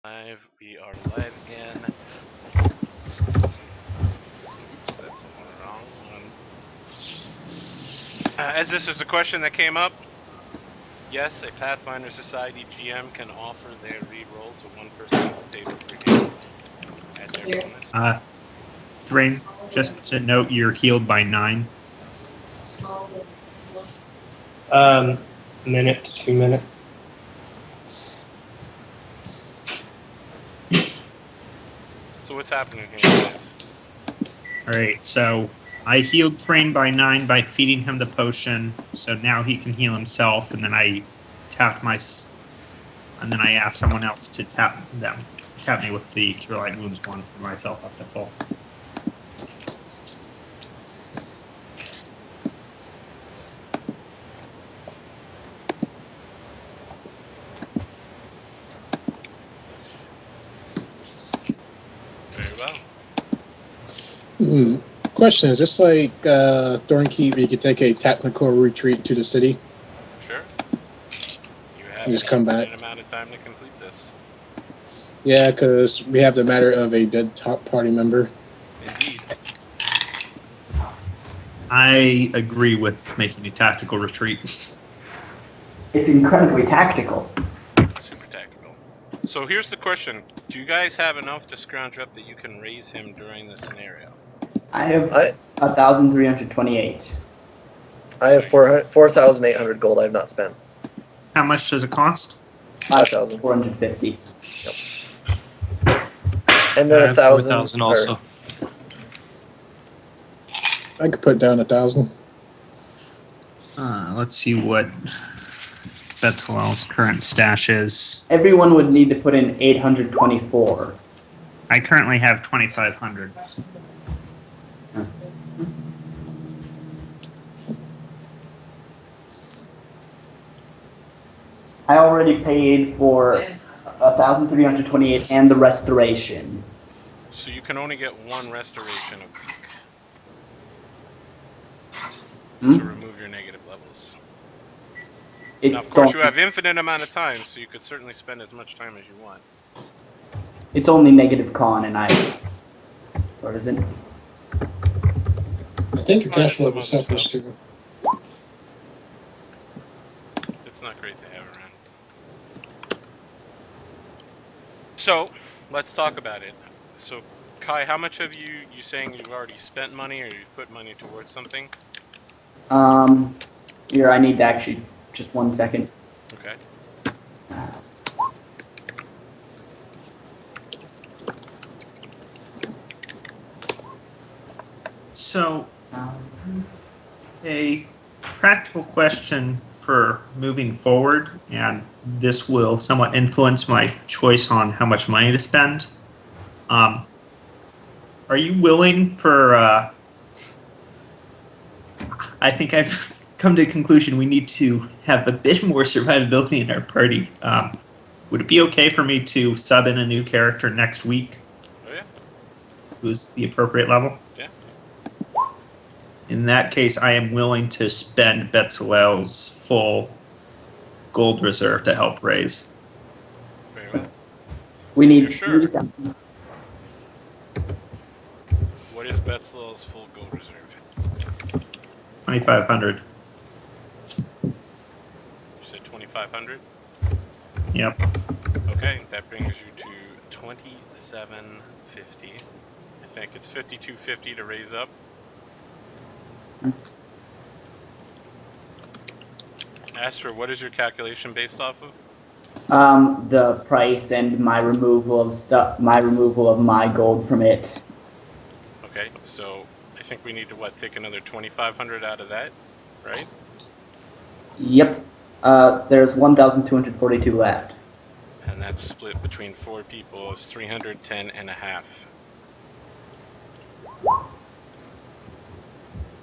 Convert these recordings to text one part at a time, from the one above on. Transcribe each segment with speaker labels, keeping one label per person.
Speaker 1: Live. We are live again. Oops, that's the one wrong one. As this is a question that came up, yes, a Pathfinder Society GM can offer their reroll to one person at the table for heal as their bonus.
Speaker 2: Thrain, just to note, you're healed by 9.
Speaker 3: Minute to 2 minutes.
Speaker 1: So what's happening here, guys?
Speaker 2: Alright, so I healed Thrain by 9 by feeding him the potion, so now he can heal himself, and then I tapped and then I asked someone else to tap me with the Cure Light Wounds 1 for myself up to full.
Speaker 1: Very well.
Speaker 4: Question, is this like Thornkeep, you could take a tactical retreat to the city?
Speaker 1: Sure. You have
Speaker 4: And just come back.
Speaker 1: an amount of time to complete this.
Speaker 4: Yeah, because we have the matter of a dead top party member.
Speaker 1: Indeed.
Speaker 2: I agree with making a tactical retreat.
Speaker 5: It's incredibly tactical.
Speaker 1: Super tactical. So here's the question. Do you guys have enough to scrounge up that you can raise him during the scenario?
Speaker 5: I have 1,328.
Speaker 6: I have 4,800 gold I have not spent.
Speaker 2: How much does it cost?
Speaker 6: 5,000.
Speaker 5: 450.
Speaker 6: And then 1,000.
Speaker 3: 4,000 also.
Speaker 4: I could put down 1,000.
Speaker 2: Let's see what Betzelel's current stash is.
Speaker 5: Everyone would need to put in 824.
Speaker 2: I currently have 2,500.
Speaker 5: I already paid for 1,328 and the restoration.
Speaker 1: So you can only get one restoration a week.
Speaker 5: Hmm?
Speaker 1: To remove your negative levels.
Speaker 5: It's
Speaker 1: Now, of course,
Speaker 5: only,
Speaker 1: you have infinite amount of time, so you could certainly spend as much time as you want.
Speaker 5: it's only negative con, and or is it?
Speaker 4: I think your
Speaker 1: cash
Speaker 4: cash
Speaker 1: level
Speaker 4: level suffers too.
Speaker 1: It's not great to have around. So, let's talk about it. So, Kai, how much have you saying you've already spent money or you've put money towards something?
Speaker 5: Here, I need to actually, just 1 second.
Speaker 1: Okay.
Speaker 2: So, a practical question for moving forward, and this will somewhat influence my choice on how much money to spend. Are you willing for, I think I've come to the conclusion we need to have a bit more survivability in our party. Would it be okay for me to sub in a new character next week?
Speaker 1: Oh yeah.
Speaker 2: Who's the appropriate level?
Speaker 1: Yeah.
Speaker 2: In that case, I am willing to spend Betzelel's full gold reserve to help raise.
Speaker 1: Very well.
Speaker 5: We need
Speaker 1: You're sure?
Speaker 5: 3,000.
Speaker 1: What is Betzelel's full gold reserve?
Speaker 2: 2,500.
Speaker 1: You said 2,500?
Speaker 2: Yep.
Speaker 1: Okay, that brings you to 2,750. I think it's 5,250 to raise up. Astra, what is your calculation based off of?
Speaker 5: The price and my removal of my gold from it.
Speaker 1: Okay, so I think we need to take another 2,500 out of that, right?
Speaker 5: Yep. There's 1,242 left.
Speaker 1: And that's split between 4 people is 310 and a half.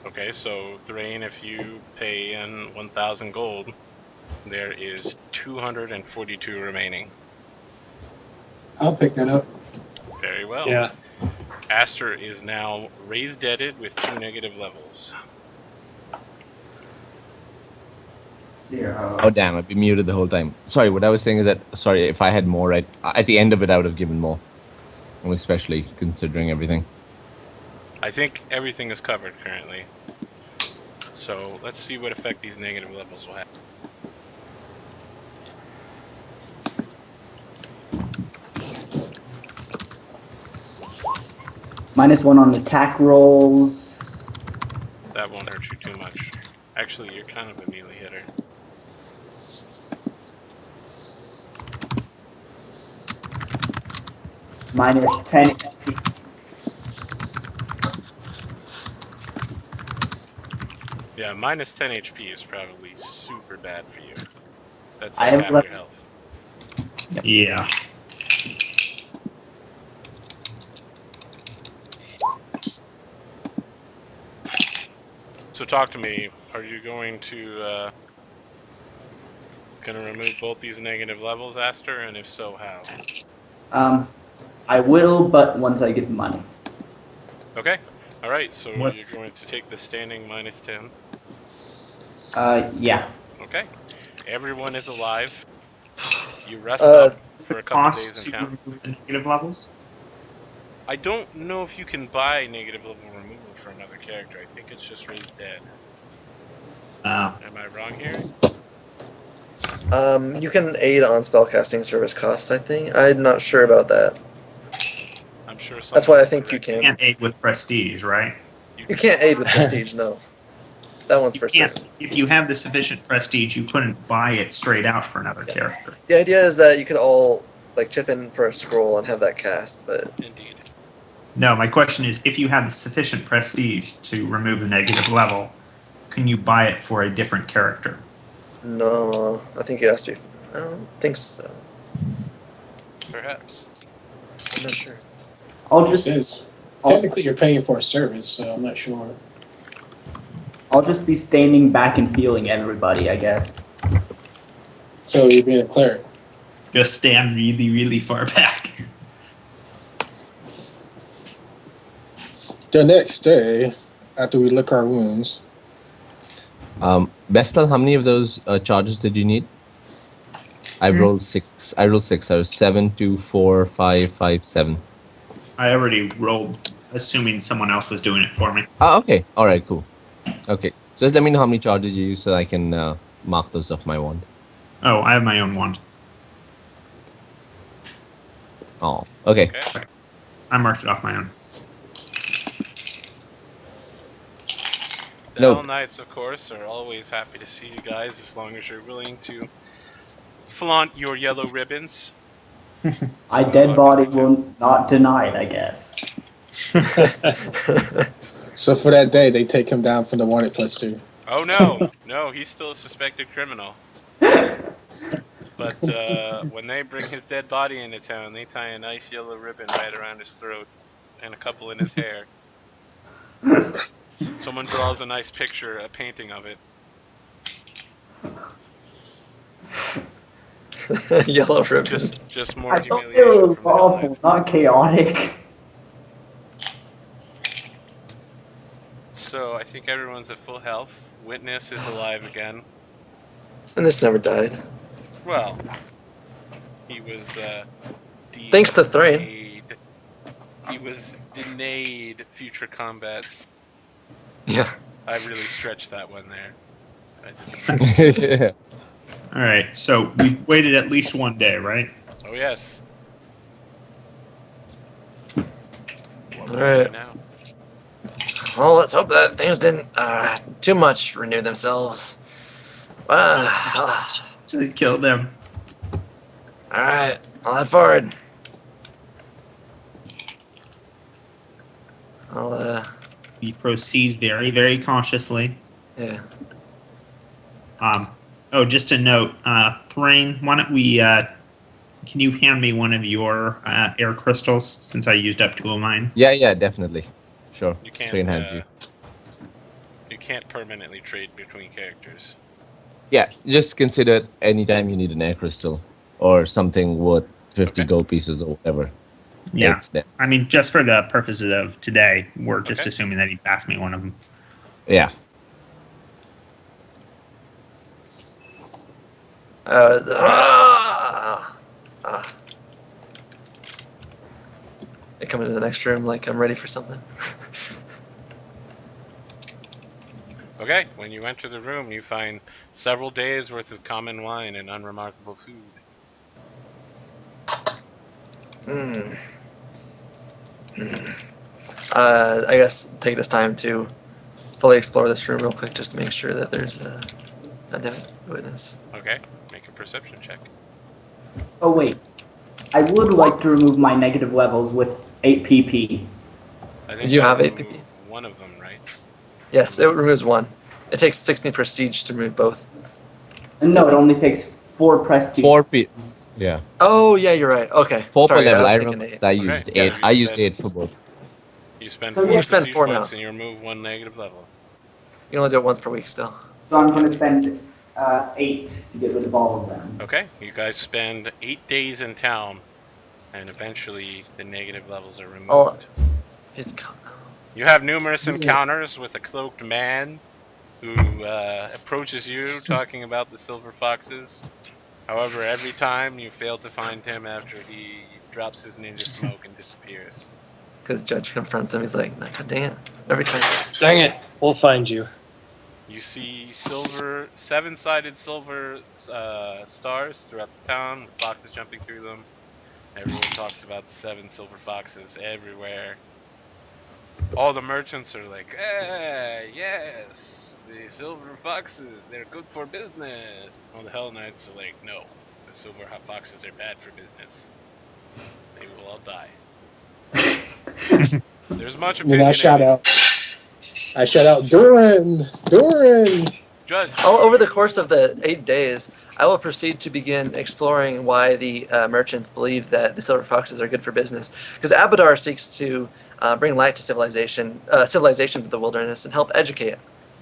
Speaker 1: Okay, so Thrain, if you pay in 1,000 gold, there is 242 remaining.
Speaker 4: I'll pick that up.
Speaker 1: Very well.
Speaker 3: Yeah.
Speaker 1: Aster is now raised deaded with 2 negative levels.
Speaker 3: Oh damn! I'd be muted the whole time. Sorry, what I was saying is that if I had more, at the end of it, I would have given more, and especially considering everything.
Speaker 1: I think everything is covered currently. So let's see what effect these negative levels will have.
Speaker 5: -1 on attack rolls.
Speaker 1: That won't hurt you too much. Actually, you're kind of a melee hitter.
Speaker 5: -10 HP.
Speaker 1: Yeah, -10 HP is probably super bad for you. That's
Speaker 5: I
Speaker 1: like
Speaker 5: am
Speaker 1: half
Speaker 5: left-
Speaker 1: your health.
Speaker 2: Yeah.
Speaker 1: So talk to me. Are you going to gonna remove both these negative levels, Aster? And if so, how?
Speaker 5: I will, but once I get the money.
Speaker 1: Okay. All right. So
Speaker 2: What's-
Speaker 1: you're going to take the standing -10.
Speaker 5: Yeah.
Speaker 1: Okay. Everyone is alive. You rest
Speaker 6: Uh,
Speaker 1: up
Speaker 2: What's
Speaker 1: for
Speaker 2: the
Speaker 1: a couple
Speaker 2: cost
Speaker 1: days in
Speaker 2: to
Speaker 1: town.
Speaker 2: remove the negative levels?
Speaker 1: I don't know if you can buy negative level removal for another character. I think it's just raised dead. Am I wrong here?
Speaker 6: You can aid on spellcasting service costs, I think. I'm not sure about that.
Speaker 1: I'm sure.
Speaker 6: That's why I
Speaker 1: someone
Speaker 6: think you
Speaker 2: You
Speaker 6: can.
Speaker 2: can't aid with prestige, right?
Speaker 6: You can't aid with prestige, no. That one's
Speaker 2: You
Speaker 6: for
Speaker 2: can't.
Speaker 6: certain.
Speaker 2: If you have the sufficient prestige, you couldn't buy it straight out for another character.
Speaker 6: The idea is that you could all like chip in for a scroll and have that cast, but
Speaker 1: Indeed.
Speaker 2: No, my question is, if you have the sufficient prestige to remove the negative level, can you buy it for a different character?
Speaker 6: no, I think it has to be. I don't think so.
Speaker 1: Perhaps.
Speaker 6: I'm not sure.
Speaker 5: I'll
Speaker 4: It
Speaker 5: just
Speaker 4: says technically you're paying for a service, so I'm not sure.
Speaker 5: I'll just be standing back and healing everybody, I guess.
Speaker 4: So you're being a cleric.
Speaker 2: Just stand really, really far back.
Speaker 4: The next day, after we lick our wounds,
Speaker 3: Bestel, how many of those charges did you need? I rolled 6. I rolled 6. So 7, 2, 4, 5, 5, 7.
Speaker 2: I already rolled, assuming someone else was doing it for me.
Speaker 3: Oh, okay. All right, cool. Okay, so just let me know how many charges you use so I can mark those off my wand.
Speaker 2: Oh, I have my own wand.
Speaker 3: Oh, okay.
Speaker 1: Okay.
Speaker 2: I marked it off my own.
Speaker 1: The
Speaker 3: No.
Speaker 1: Hell Knights, of course, are always happy to see you guys as long as you're willing to flaunt your yellow ribbons.
Speaker 5: I dead body will not deny it, I guess.
Speaker 4: so for that day, they take him down from the wanted +2.
Speaker 1: Oh no, no, he's still a suspected criminal. But when they bring his dead body into town, they tie a nice yellow ribbon right around his throat and a couple in his hair. Someone draws a nice picture, a painting of it.
Speaker 6: Yellow ribbon.
Speaker 1: Just more
Speaker 5: I thought
Speaker 1: humiliation
Speaker 5: they were
Speaker 1: from the Hell
Speaker 5: lawful,
Speaker 1: Knights.
Speaker 5: not chaotic.
Speaker 1: So I think everyone's at full health. Witness is alive again.
Speaker 6: And this never died.
Speaker 1: Well, he was
Speaker 6: Thanks to Thrain.
Speaker 1: He was denied future combats.
Speaker 6: Yeah.
Speaker 1: I really stretched that one there. I didn't.
Speaker 2: All right, so we waited at least one day, right?
Speaker 1: Oh yes. What will we
Speaker 6: Alright.
Speaker 1: do now?
Speaker 6: Well, let's hope that things didn't too much renew themselves.
Speaker 2: To kill them.
Speaker 6: Alright, I'll head forward.
Speaker 2: We proceed very, very cautiously.
Speaker 6: Yeah.
Speaker 2: Oh, just a note, Thrain, why don't we, can you hand me one of your air crystals, since I used up 2 of mine?
Speaker 3: Yeah, definitely. Sure.
Speaker 1: You can't.
Speaker 3: Train hands you.
Speaker 1: You can't permanently trade between characters.
Speaker 3: Yeah, just consider it anytime you need an air crystal or something worth 50
Speaker 1: Okay.
Speaker 3: gold pieces or whatever.
Speaker 2: Yeah,
Speaker 3: It's there.
Speaker 2: I mean, just for the purposes of today, we're just
Speaker 1: Okay.
Speaker 2: assuming that he passed me one of them.
Speaker 3: Yeah.
Speaker 6: I come into the next room like I'm ready for something.
Speaker 1: Okay, when you enter the room, you find several days worth of common wine and unremarkable food.
Speaker 6: I guess take this time to fully explore this room real quick just to make sure that there's a witness.
Speaker 1: Okay, make a perception check.
Speaker 5: Oh wait, I would like to remove my negative levels with 8 PP.
Speaker 1: I think
Speaker 6: You have
Speaker 1: remove
Speaker 6: 8 PP?
Speaker 1: one of them, right?
Speaker 6: Yes, it removes one. It takes 16 prestige to remove both.
Speaker 5: No, it only takes 4 prestige.
Speaker 3: 4 P. Yeah.
Speaker 6: Oh, yeah, you're right. Okay.
Speaker 3: 4 per
Speaker 6: Sorry,
Speaker 3: level.
Speaker 6: I was
Speaker 3: I
Speaker 6: thinking
Speaker 3: remember
Speaker 6: 8.
Speaker 3: I
Speaker 1: Okay.
Speaker 3: used
Speaker 1: Yeah,
Speaker 3: 8.
Speaker 1: you
Speaker 3: I used
Speaker 1: spend-
Speaker 3: 8 for both.
Speaker 1: You spend
Speaker 5: So
Speaker 1: 4
Speaker 5: you
Speaker 6: spend
Speaker 1: prestige
Speaker 6: 4
Speaker 1: points
Speaker 6: now.
Speaker 1: and you remove 1 negative level.
Speaker 6: You can only do it once per week still.
Speaker 5: So I'm going to spend 8 to get rid of all of them.
Speaker 1: Okay, you guys spend 8 days in town, and eventually the negative levels are removed.
Speaker 6: Oh, his
Speaker 1: You have numerous encounters with a cloaked man who approaches you talking about the silver foxes. However, every time you fail to find him after he drops his ninja smoke and disappears.
Speaker 6: because Judge confronts him. He's like, God dang it. Every time.
Speaker 7: Dang it, we'll find you.
Speaker 1: You see silver, 7-sided silver stars throughout the town with foxes jumping through them. Everyone talks about the 7 silver foxes everywhere. All the merchants are like, yes, the silver foxes, they're good for business. All the Hell Knights are like, no, the silver foxes are bad for business. They will all die. There's much opinion.
Speaker 4: And I shout out, Doran!
Speaker 1: Judge.
Speaker 6: All over the course of the 8 days, I will proceed to begin exploring why the merchants believe that the silver foxes are good for business. Because Abadar seeks to bring light to civilization to the wilderness, and help educate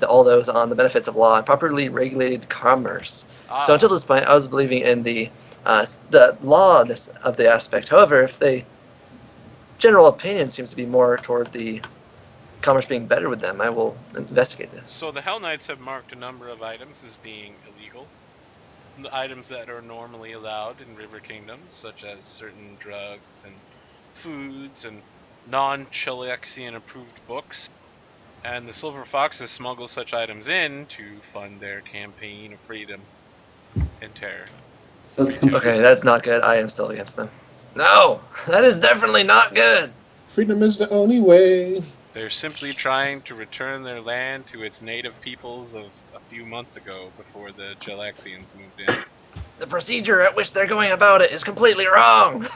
Speaker 6: all those on the benefits of law and properly regulated commerce. So until this point, I was believing in the lawness of the aspect. However, if the general opinion seems to be more toward the commerce being better with them, I will investigate this.
Speaker 1: So the Hell Knights have marked a number of items as being illegal. The items that are normally allowed in River Kingdoms, such as certain drugs and foods and non-Chilexian approved books. And the Silver Foxes smuggle such items in to fund their campaign of freedom and terror.
Speaker 5: So it's
Speaker 6: Okay, that's not good. I am still against them. No, that is definitely not good.
Speaker 4: Freedom is the only way.
Speaker 1: They're simply trying to return their land to its native peoples of a few months ago before the Chilexians moved in.
Speaker 6: The procedure at which they're going about it is completely wrong.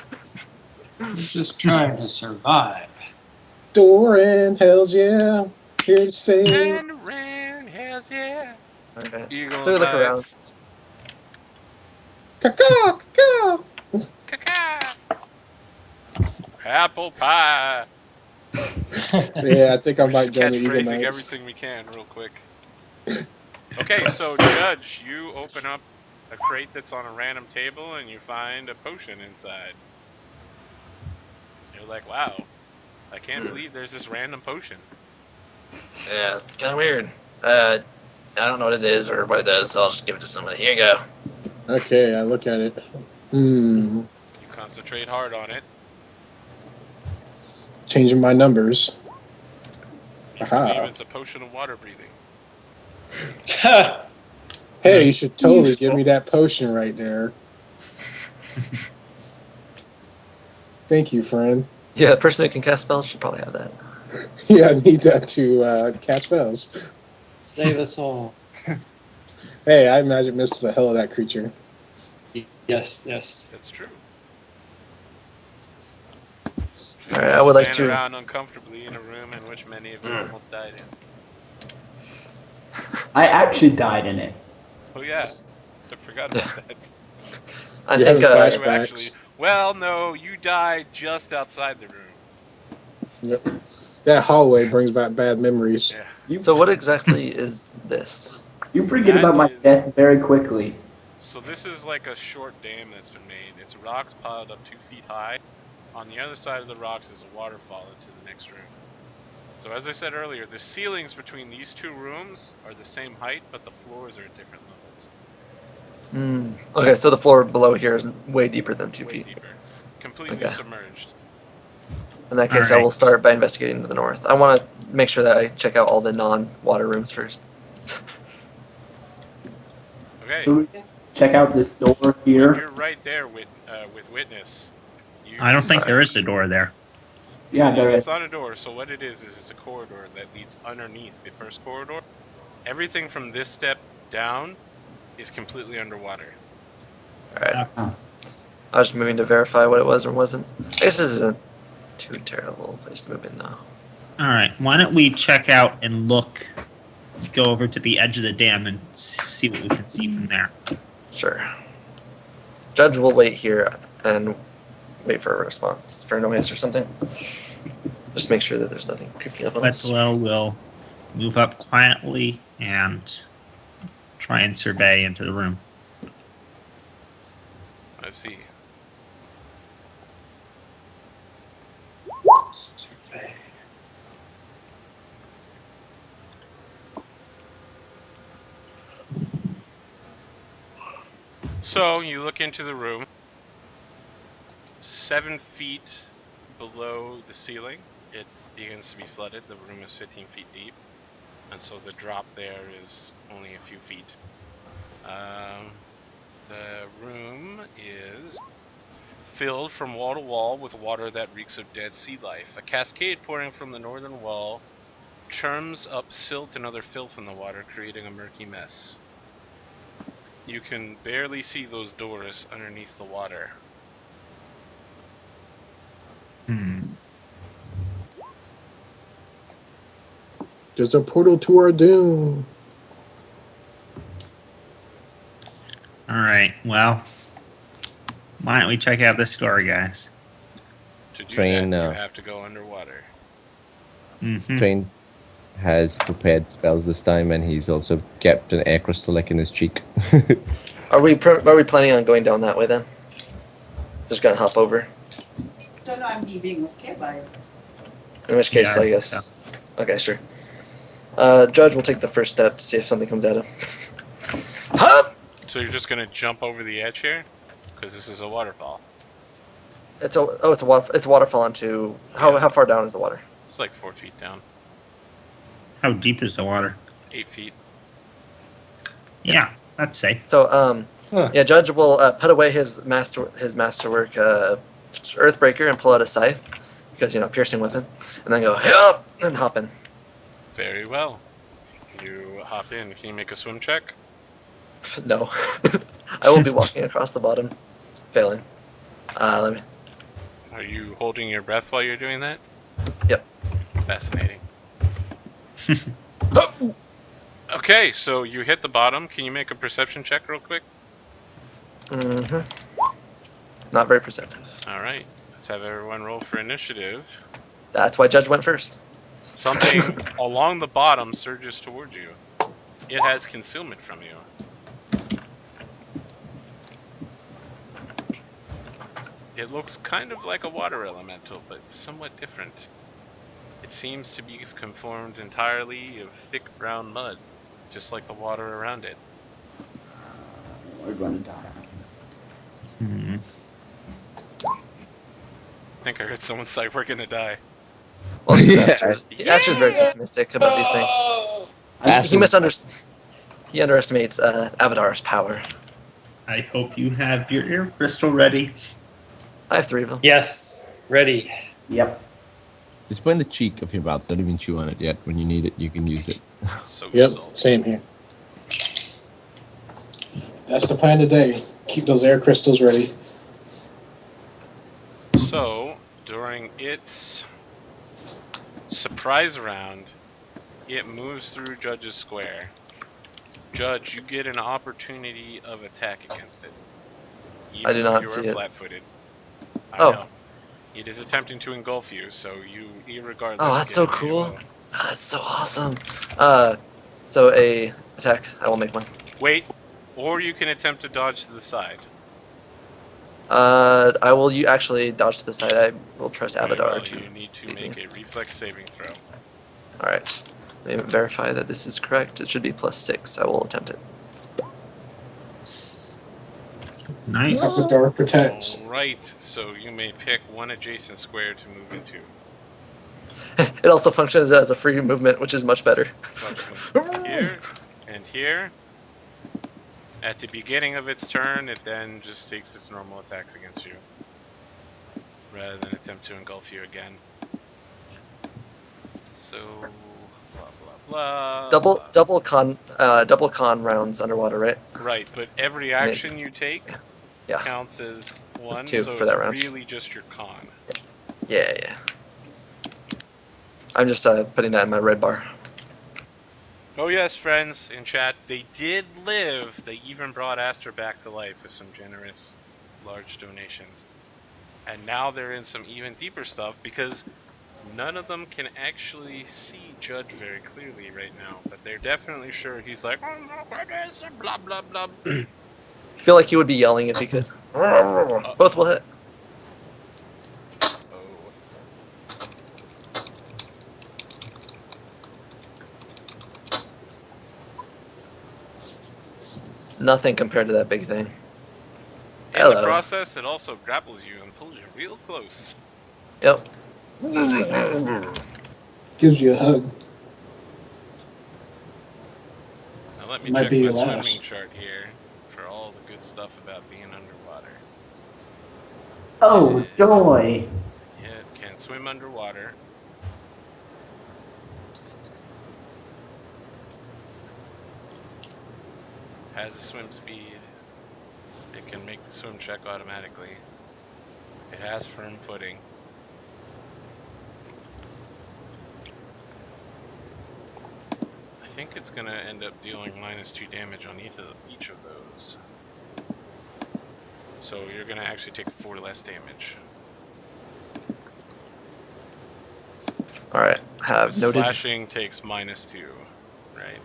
Speaker 7: We're just trying to survive.
Speaker 4: Doran, hells yeah. Here to say.
Speaker 1: And ran, hells yeah.
Speaker 6: Okay.
Speaker 1: Eagle
Speaker 6: So we look around.
Speaker 1: Knights.
Speaker 4: Caw, caw.
Speaker 1: Caca. Apple pie.
Speaker 4: Yeah, I think I
Speaker 1: We're
Speaker 4: might
Speaker 1: just
Speaker 4: join the Eagle
Speaker 1: catchphrasing
Speaker 4: Knights.
Speaker 1: everything we can real quick. Okay, so Judge, you open up a crate that's on a random table and you find a potion inside. You're like, wow, I can't believe there's this random potion.
Speaker 6: Yeah, it's kind of weird. I don't know what it is or what it does, so I'll just give it to somebody. Here you go.
Speaker 4: Okay, I look at it.
Speaker 1: You concentrate hard on it.
Speaker 4: Changing my numbers.
Speaker 1: You
Speaker 4: Aha.
Speaker 1: believe it's a potion of water breathing.
Speaker 4: Hey, you should totally give me that potion right there. Thank you, friend.
Speaker 6: Yeah, the person who can cast spells should probably have that.
Speaker 4: Yeah, I need that to cast spells.
Speaker 7: Save us all.
Speaker 4: Hey, I magic missed the hell of that creature.
Speaker 7: Yes, yes.
Speaker 1: That's true.
Speaker 6: All right, I would like
Speaker 1: Stand
Speaker 6: to.
Speaker 1: around uncomfortably in a room in which many of you almost died in.
Speaker 5: I actually died in it.
Speaker 1: Oh yeah, I forgot about that.
Speaker 6: I
Speaker 4: You
Speaker 6: think.
Speaker 4: have a
Speaker 1: You actually, well, no, you died just outside the room.
Speaker 4: Yep. That hallway brings back bad memories.
Speaker 1: Yeah.
Speaker 6: So what exactly is this?
Speaker 5: You forget
Speaker 1: That
Speaker 5: about my
Speaker 1: is-
Speaker 5: death very quickly.
Speaker 1: So this is like a short dam that's been made. It's rocks piled up 2 feet high. On the other side of the rocks is a waterfall into the next room. So as I said earlier, the ceilings between these 2 rooms are the same height, but the floors are at different levels.
Speaker 6: Okay, so the floor below here is way deeper than 2
Speaker 1: Way
Speaker 6: feet.
Speaker 1: deeper. Completely
Speaker 6: Okay.
Speaker 1: submerged.
Speaker 6: In that case, I
Speaker 2: Alright.
Speaker 6: will start by investigating to the north. I want to make sure that I check out all the non-water rooms first.
Speaker 1: Okay.
Speaker 5: So we can check out this door
Speaker 1: Well,
Speaker 5: here.
Speaker 1: you're right there with Witness. You
Speaker 2: I don't think
Speaker 1: see-
Speaker 2: there is a door there.
Speaker 5: Yeah, there
Speaker 1: It's
Speaker 5: is.
Speaker 1: not a door, so what it is it's a corridor that leads underneath the first corridor. Everything from this step down is completely underwater.
Speaker 6: Alright.
Speaker 5: Oh.
Speaker 6: I was just moving to verify what it was or wasn't. I guess this isn't too terrible a place to move in, though.
Speaker 2: Alright, why don't we check out and look, go over to the edge of the dam and see what we can see from there.
Speaker 6: Sure. Judge will wait here and wait for a response, for a noise or something. Just make sure that there's nothing creeping up on us.
Speaker 2: Wetzlow will move up quietly and try and survey into the room.
Speaker 1: Let's see. So you look into the room. 7 feet below the ceiling, it begins to be flooded. The room is 15 feet deep, and so the drop there is only a few feet. The room is filled from wall to wall with water that reeks of dead sea life. A cascade pouring from the northern wall churns up silt and other filth in the water, creating a murky mess. You can barely see those doors underneath the water.
Speaker 4: There's a portal to our doom.
Speaker 2: Alright, well, why don't we check out this door, guys?
Speaker 1: To do
Speaker 3: Train,
Speaker 1: that, you have to go underwater.
Speaker 2: Mm-hmm.
Speaker 3: Train has prepared spells this time, and he's also kept an air crystal like in his cheek.
Speaker 6: Are we planning on going down that way then? Just gonna hop over.
Speaker 8: Don't know, I'm leaving, okay, bye.
Speaker 6: In which case,
Speaker 2: Yeah, I
Speaker 6: I
Speaker 2: think
Speaker 6: guess. Okay, sure. Judge will take the first step to see if something comes at him. Hop!
Speaker 1: So you're just gonna jump over the edge here? Because this is a waterfall.
Speaker 6: It's a waterfall into how far down is the water?
Speaker 1: It's like 4 feet down.
Speaker 2: How deep is the water?
Speaker 1: 8 feet.
Speaker 2: Yeah, that's safe.
Speaker 6: So
Speaker 7: Huh.
Speaker 6: yeah, Judge will put away his masterwork Earthbreaker and pull out a scythe because piercing weapon, and then go help and hop in.
Speaker 1: Very well. You hop in. Can you make a swim check?
Speaker 6: No, I will be walking across the bottom, failing. Let me.
Speaker 1: Are you holding your breath while you're doing that?
Speaker 6: Yep.
Speaker 1: Fascinating. Okay, so you hit the bottom. Can you make a perception check real quick?
Speaker 6: Not very perceptive.
Speaker 1: Alright, let's have everyone roll for initiative.
Speaker 6: That's why Judge went first.
Speaker 1: Something along the bottom surges towards you. It has concealment from you. It looks kind of like a water elemental, but somewhat different. It seems to be conformed entirely of thick brown mud, just like the water around it.
Speaker 5: We're going to die.
Speaker 2: Hmm.
Speaker 1: I think I heard someone say we're gonna die.
Speaker 6: Well, it's 'cause
Speaker 3: Yeah.
Speaker 6: Astor's very pessimistic about these things. He He underestimates Abadar's power.
Speaker 2: I hope you have your ear crystal ready.
Speaker 6: I have 3 of them.
Speaker 7: Yes, ready.
Speaker 5: Yep.
Speaker 3: Just put in the cheek of your mouth. Don't even chew on it yet. When you need it, you can use it.
Speaker 1: So
Speaker 4: Yep,
Speaker 1: salty.
Speaker 4: same here. That's the plan today. Keep those air crystals ready.
Speaker 1: So, during its surprise round, it moves through Judge's square. Judge, you get an opportunity of attack against it.
Speaker 6: I did
Speaker 1: Even though
Speaker 6: not
Speaker 1: you
Speaker 6: see
Speaker 1: are
Speaker 6: it.
Speaker 1: flat-footed. I
Speaker 6: Oh.
Speaker 1: know. It is attempting to engulf you, so you, irregardless.
Speaker 6: Oh, that's
Speaker 1: get
Speaker 6: so
Speaker 1: a
Speaker 6: cool.
Speaker 1: roll.
Speaker 6: That's so awesome. So a attack. I will make one.
Speaker 1: Wait, or you can attempt to dodge to the side.
Speaker 6: I will actually dodge to the side. I will trust
Speaker 1: Very
Speaker 6: Abadar
Speaker 1: well,
Speaker 6: to.
Speaker 1: you need to
Speaker 6: beat me.
Speaker 1: make a reflex saving throw.
Speaker 6: Alright. Let me verify that this is correct. It should be +6. I will attempt it.
Speaker 2: Nice.
Speaker 4: Abaddar protects.
Speaker 1: Alright, so you may pick one adjacent square to move into.
Speaker 6: It also functions as a free movement, which is much better.
Speaker 1: Here and here. At the beginning of its turn, it then just takes its normal attacks against you, rather than attempt to engulf you again. So, blah blah blah.
Speaker 6: Double con rounds underwater, right?
Speaker 1: Right, but every action you take
Speaker 6: Yeah.
Speaker 1: counts as one,
Speaker 6: two
Speaker 1: so
Speaker 6: for that
Speaker 1: it's
Speaker 6: round.
Speaker 1: really just your con.
Speaker 6: Yeah. I'm just putting that in my red bar.
Speaker 1: Oh yes, friends in chat, they did live. They even brought Aster back to life with some generous, large donations. And now they're in some even deeper stuff because none of them can actually see Judge very clearly right now. But they're definitely sure he's like, oh, look what is it, blah blah blah.
Speaker 6: I feel like he would be yelling if he could. Both will hit.
Speaker 1: Oh.
Speaker 6: Nothing compared to that big thing.
Speaker 1: In
Speaker 6: Hello.
Speaker 1: the process, it also grapples you and pulls you real close.
Speaker 6: Yep.
Speaker 4: Gives you a hug.
Speaker 1: Now let me
Speaker 4: Might
Speaker 1: check
Speaker 4: be
Speaker 1: my
Speaker 4: your last.
Speaker 1: swimming chart here for all the good stuff about being underwater.
Speaker 5: Oh, joy.
Speaker 1: Yeah, it can swim underwater. Has a swim speed. It can make the swim check automatically. It has firm footing. I think it's gonna end up dealing -2 damage on each of those. So you're gonna actually take 4 less damage.
Speaker 6: Alright, have
Speaker 1: The
Speaker 6: noted.
Speaker 1: slashing takes -2, right?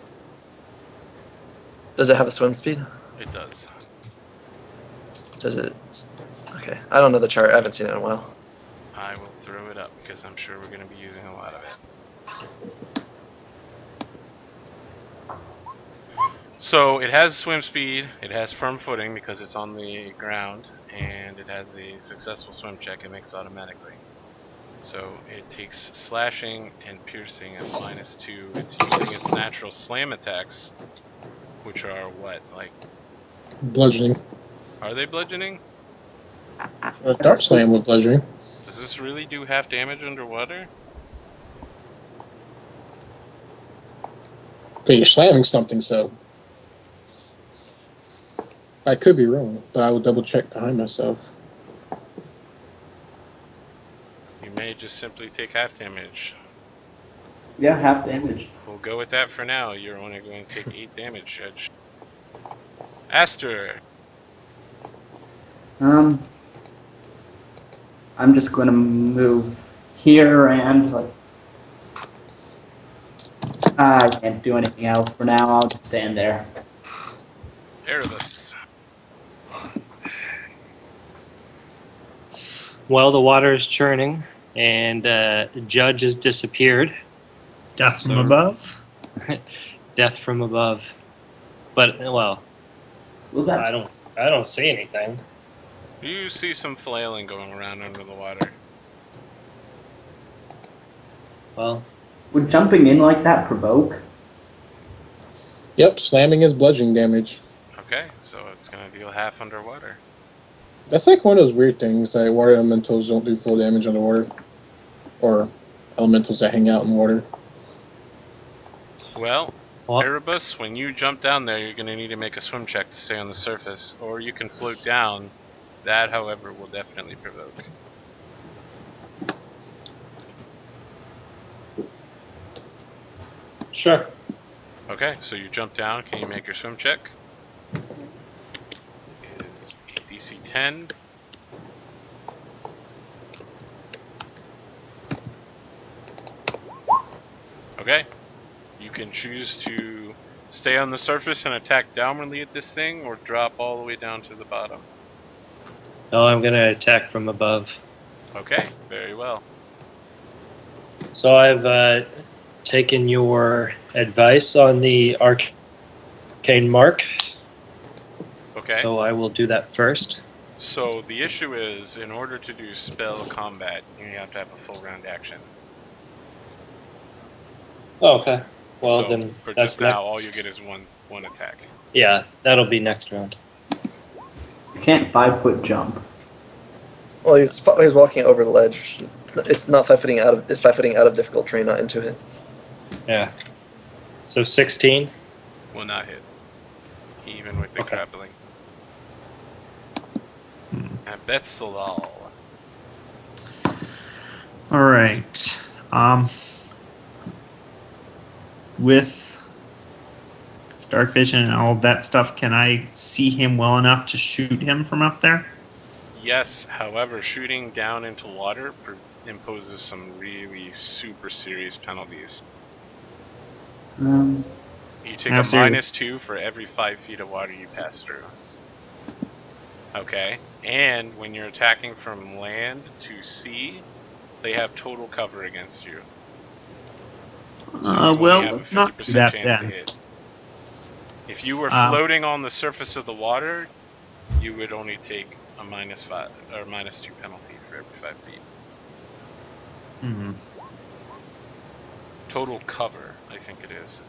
Speaker 6: Does it have a swim speed?
Speaker 1: It does.
Speaker 6: Does it? Okay, I don't know the chart. I haven't seen it in a while.
Speaker 1: I will throw it up because I'm sure we're gonna be using a lot of it. So it has swim speed, it has firm footing because it's on the ground, and it has a successful swim check it makes automatically. So it takes slashing and piercing at -2. It's using its natural slam attacks, which are what, like?
Speaker 4: Bludgeoning.
Speaker 1: Are they bludgeoning?
Speaker 4: Dark slam with bludgeoning.
Speaker 1: Does this really do half damage underwater?
Speaker 4: But you're slamming something, so I could be wrong, but I will double check behind myself.
Speaker 1: You may just simply take half damage.
Speaker 5: Yeah, half damage.
Speaker 1: We'll go with that for now. You're only going to take 8 damage, Judge. Aster!
Speaker 5: I'm just gonna move here and like. I can't do anything else for now. I'll just stand there.
Speaker 1: Erebus.
Speaker 7: Well, the water is churning, and the Judge has disappeared.
Speaker 2: Death from
Speaker 7: So-
Speaker 2: above.
Speaker 7: Death from above. But well,
Speaker 5: Well, that
Speaker 7: I don't see anything.
Speaker 1: You see some flailing going around under the water.
Speaker 7: Well,
Speaker 5: would jumping in like that provoke?
Speaker 4: Yep, slamming is bludgeoning damage.
Speaker 1: Okay, so it's going to deal half underwater.
Speaker 4: That's like one of those weird things that water elementals don't do full damage underwater. Or elementals that hang out in water.
Speaker 1: Well,
Speaker 7: Well-
Speaker 1: Erebus, when you jump down there, you're going to need to make a swim check to stay on the surface, or you can float down. That, however, will definitely provoke.
Speaker 7: sure.
Speaker 1: Okay, so you jump down. Can you make your swim check? It's a DC 10. Okay. You can choose to stay on the surface and attack downwardly at this thing, or drop all the way down to the bottom.
Speaker 7: No, I'm gonna attack from above.
Speaker 1: Okay, very well.
Speaker 7: So I've taken your advice on the arcane mark.
Speaker 1: Okay.
Speaker 7: So I will do that first.
Speaker 1: So the issue is, in order to do spell combat, you have to have a full round action.
Speaker 7: Oh, okay. Well,
Speaker 1: so
Speaker 7: then
Speaker 1: for
Speaker 7: that's
Speaker 1: just now,
Speaker 7: next.
Speaker 1: all you get is one attack.
Speaker 7: Yeah, that'll be next round.
Speaker 5: You can't 5-foot jump.
Speaker 6: Well, he's walking over the ledge. It's not 5-footing out of. It's 5-footing out of difficult terrain, not into it.
Speaker 7: Yeah. So 16.
Speaker 1: Will not hit, even with the
Speaker 7: Okay.
Speaker 1: grappling. And Betzelal.
Speaker 2: All right. With dark vision and all that stuff, can I see him well enough to shoot him from up there?
Speaker 1: Yes, however, shooting down into water imposes some really super serious penalties. You take
Speaker 2: How
Speaker 1: a
Speaker 2: serious?
Speaker 1: -2 for every 5 feet of water you pass through. Okay, and when you're attacking from land to sea, they have total cover against you. So you only
Speaker 2: Well,
Speaker 1: have a
Speaker 2: let's not do
Speaker 1: 50%
Speaker 2: that
Speaker 1: chance to
Speaker 2: then.
Speaker 1: hit. If you were
Speaker 2: Um,
Speaker 1: floating on the surface of the water, you would only take a -5 or -2 penalty for every 5 feet.
Speaker 2: Hmm.
Speaker 1: Total cover, I think it is.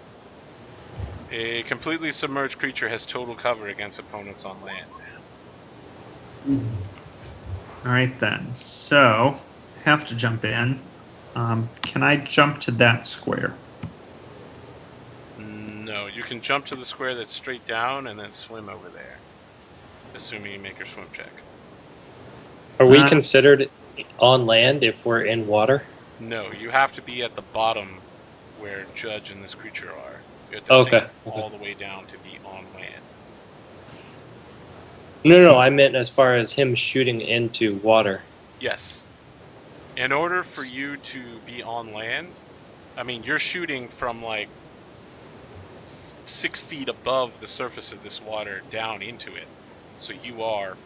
Speaker 1: A completely submerged creature has total cover against opponents on land.
Speaker 2: All right then. So, have to jump in. Can I jump to that square?
Speaker 1: No, you can jump to the square that's straight down and then swim over there. Assuming you make your swim check.
Speaker 7: Are we
Speaker 2: Uh,
Speaker 7: considered on land if we're in water?
Speaker 1: No, you have to be at the bottom where Judge and this creature are. You have to
Speaker 7: Okay.
Speaker 1: sink all the way down to be on land.
Speaker 7: No, I meant as far as him shooting into water.
Speaker 1: Yes. In order for you to be on land, I mean, you're shooting from like 6 feet above the surface of this water down into it. So you are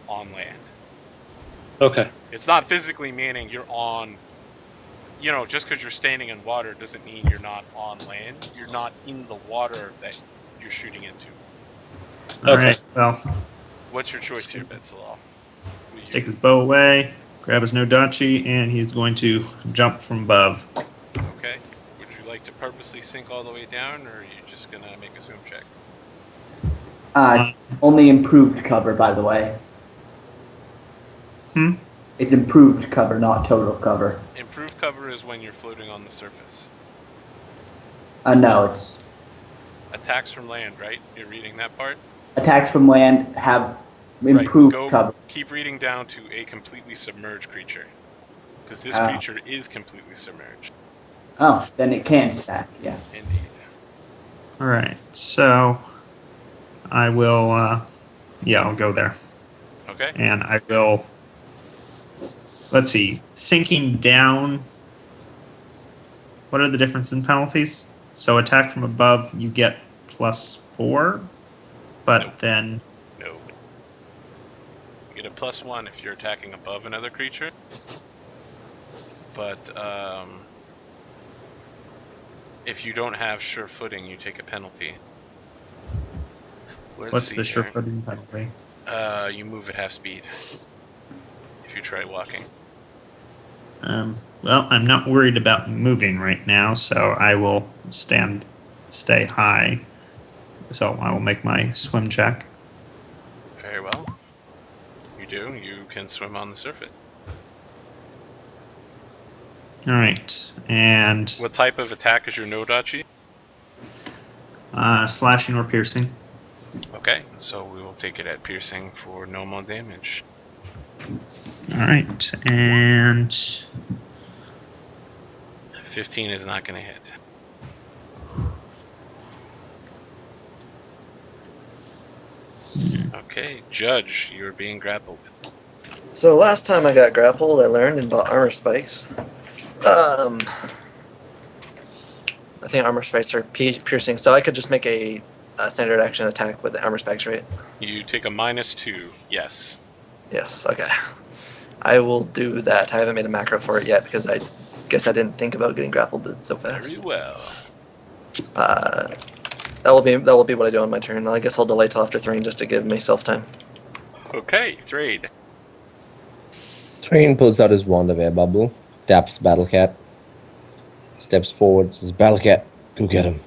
Speaker 1: on land.
Speaker 7: Okay.
Speaker 1: It's not physically meaning you're on, you know, just because you're standing in water doesn't mean you're not on land. You're not in the water that you're shooting into.
Speaker 2: All
Speaker 7: Okay.
Speaker 2: right. Well,
Speaker 1: What's your choice here, Betzelal?
Speaker 2: let's take his bow away, grab his Nodachi, and he's going to jump from above.
Speaker 1: Okay. Would you like to purposely sink all the way down, or are you just gonna make a swim check?
Speaker 5: It's only improved cover, by the way.
Speaker 2: Hmm?
Speaker 5: It's improved cover, not total cover.
Speaker 1: Improved cover is when you're floating on the surface.
Speaker 5: No, it's
Speaker 1: Attacks from land, right? You're reading that part?
Speaker 5: attacks from land have
Speaker 1: Right,
Speaker 5: improved
Speaker 1: go
Speaker 5: cover.
Speaker 1: keep reading down to a completely submerged creature. Because this
Speaker 5: Ah.
Speaker 1: creature is completely submerged.
Speaker 5: Oh, then it can attack, yeah.
Speaker 1: Indeed.
Speaker 2: All right. So, I will. Yeah, I'll go there,
Speaker 1: Okay?
Speaker 2: and I will. Let's see. Sinking down. What are the difference in penalties? So, attack from above, you get +4, but
Speaker 1: Nope.
Speaker 2: then.
Speaker 1: No. You get a +1 if you're attacking above another creature. But, if you don't have sure footing, you take a penalty. Let's
Speaker 2: What's
Speaker 1: see
Speaker 2: the sure
Speaker 1: here.
Speaker 2: footing penalty?
Speaker 1: You move at half speed. If you try walking.
Speaker 2: Well, I'm not worried about moving right now, so I will stay high. So I will make my swim check.
Speaker 1: Very well. You do. You can swim on the surface.
Speaker 2: All right, and
Speaker 1: What type of attack is your Nodachi?
Speaker 2: slashing or piercing.
Speaker 1: Okay, so we will take it at piercing for normal damage.
Speaker 2: All right, and
Speaker 1: 15 is not going to hit. Okay, Judge, you're being grappled.
Speaker 6: So last time I got grappled, I learned and bought armor spikes. I think armor spikes are piercing, so I could just make a standard action attack with the armor spikes, right?
Speaker 1: You take a -2, yes.
Speaker 6: Yes, okay. I will do that. I haven't made a macro for it yet because I guess I didn't think about getting grappled so fast.
Speaker 1: Very well.
Speaker 6: That will be what I do on my turn. I guess I'll delay till after Thrain just to give myself time.
Speaker 1: Okay, Thraid.
Speaker 3: Train pulls out his wand of air bubble, taps Battle Cat, steps forward, says, Battle Cat, go get him.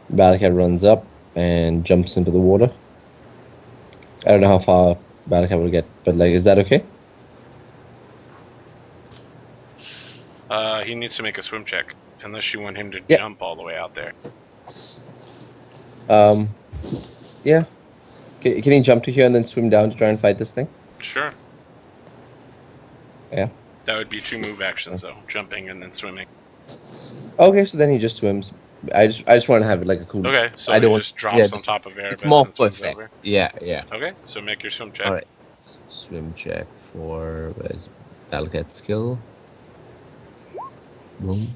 Speaker 3: Battle Cat runs up and jumps into the water. I don't know how far Battle Cat will get, but like, is that okay?
Speaker 1: He needs to make a swim check, unless you want him to
Speaker 3: Yeah.
Speaker 1: jump all the way out there.
Speaker 3: Yeah. Can he jump to here and then swim down to try and fight this thing?
Speaker 1: Sure.
Speaker 3: Yeah.
Speaker 1: That would be 2 move actions, though. Jumping and then swimming.
Speaker 3: Okay, so then he just swims. I just want to have it like a cool.
Speaker 1: Okay, so
Speaker 3: I don't
Speaker 1: he
Speaker 3: want-
Speaker 1: just drops
Speaker 3: yeah,
Speaker 1: on
Speaker 3: just-
Speaker 1: top of Erebus
Speaker 3: It's more
Speaker 1: and
Speaker 3: for
Speaker 1: swims
Speaker 3: effect.
Speaker 1: over.
Speaker 3: Yeah, yeah.
Speaker 1: Okay, so make your swim check.
Speaker 3: All right. Swim check for where's Battle Cat skill? Boom.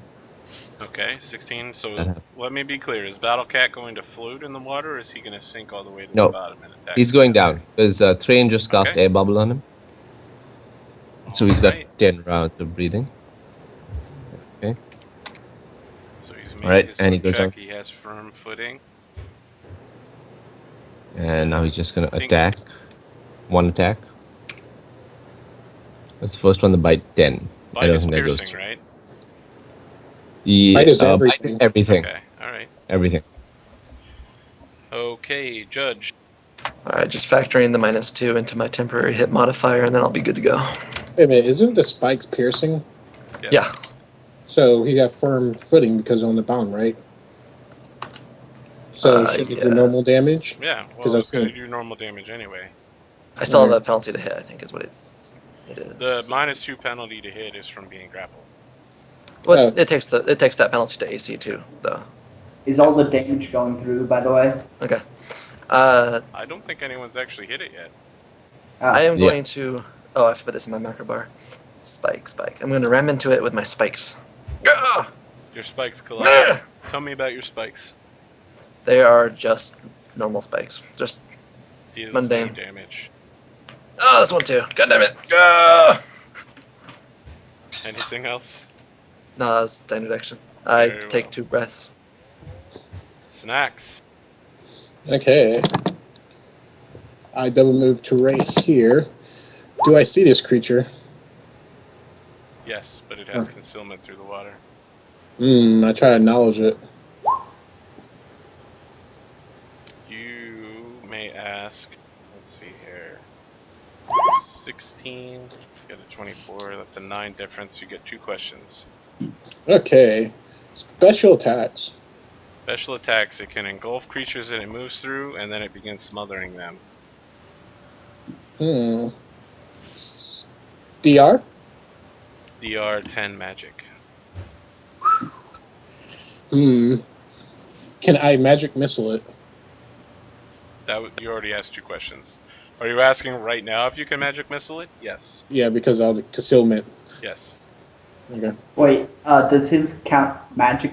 Speaker 1: Okay, 16. So
Speaker 3: That happened.
Speaker 1: let me be clear: is Battle Cat going to float in the water, or is he going to sink all the way to
Speaker 3: No.
Speaker 1: the bottom and attack?
Speaker 3: He's going down. Because Train just cast
Speaker 1: Okay.
Speaker 3: air bubble on him. So he's got
Speaker 1: Alright.
Speaker 3: 10 rounds of breathing. Okay.
Speaker 1: So he's made
Speaker 3: Alright,
Speaker 1: his
Speaker 3: and he
Speaker 1: swim
Speaker 3: goes
Speaker 1: check.
Speaker 3: on.
Speaker 1: He has firm footing.
Speaker 3: And now he's just going to
Speaker 1: Think-
Speaker 3: attack. One attack. That's the first one, the bite 10. I
Speaker 1: Bite
Speaker 3: don't
Speaker 1: is
Speaker 3: think that goes
Speaker 1: piercing,
Speaker 3: through.
Speaker 1: right?
Speaker 3: Yeah,
Speaker 4: Bite is
Speaker 3: bite
Speaker 4: everything.
Speaker 3: everything.
Speaker 1: Okay, alright.
Speaker 3: Everything.
Speaker 1: Okay, Judge.
Speaker 6: Alright, just factoring the -2 into my temporary hit modifier, and then I'll be good to go.
Speaker 4: Wait a minute, isn't the spikes piercing?
Speaker 1: Yes.
Speaker 6: Yeah.
Speaker 4: So he got firm footing because on the bound, right? So should he do
Speaker 6: yeah.
Speaker 4: normal damage?
Speaker 1: Yeah,
Speaker 4: 'Cause
Speaker 1: well,
Speaker 4: I
Speaker 1: it's going to
Speaker 4: think-
Speaker 1: do normal damage anyway.
Speaker 6: I still have
Speaker 4: Alright.
Speaker 6: a penalty to hit, I think is what it is.
Speaker 1: The -2 penalty to hit is from being grappled.
Speaker 6: Well, it takes that penalty to AC too, though.
Speaker 5: Is all the damage going through, by the way?
Speaker 6: Okay.
Speaker 1: I don't think anyone's actually hit it yet.
Speaker 5: Ah,
Speaker 6: I am
Speaker 3: Yeah.
Speaker 6: going to. Oh, I have to put this in my macro bar. Spike. I'm going to ram into it with my spikes. Gah!
Speaker 1: Your spikes collide. Tell me about your spikes.
Speaker 6: They are just normal spikes. Just.
Speaker 1: Deals
Speaker 6: Mundane.
Speaker 1: no damage.
Speaker 6: Oh, this one too. God damn it. Gah!
Speaker 1: Anything else?
Speaker 6: No, that was standard action. I
Speaker 1: Very
Speaker 6: take
Speaker 1: well.
Speaker 6: 2 breaths.
Speaker 1: Snacks.
Speaker 4: Okay. I double move to right here. Do I see this creature?
Speaker 1: Yes, but it has concealment through the water.
Speaker 4: I try to acknowledge it.
Speaker 1: You may ask. Let's see here. 16. Let's get a 24. That's a 9 difference. You get 2 questions.
Speaker 4: Okay. Special attacks.
Speaker 1: Special attacks. It can engulf creatures that it moves through, and then it begins smothering them.
Speaker 4: DR?
Speaker 1: DR 10 magic.
Speaker 4: Can I magic missile it?
Speaker 1: You already asked 2 questions. Are you asking right now if you can magic missile it? Yes.
Speaker 4: Yeah, because of the concealment.
Speaker 1: Yes.
Speaker 4: Okay.
Speaker 5: wait, does his magic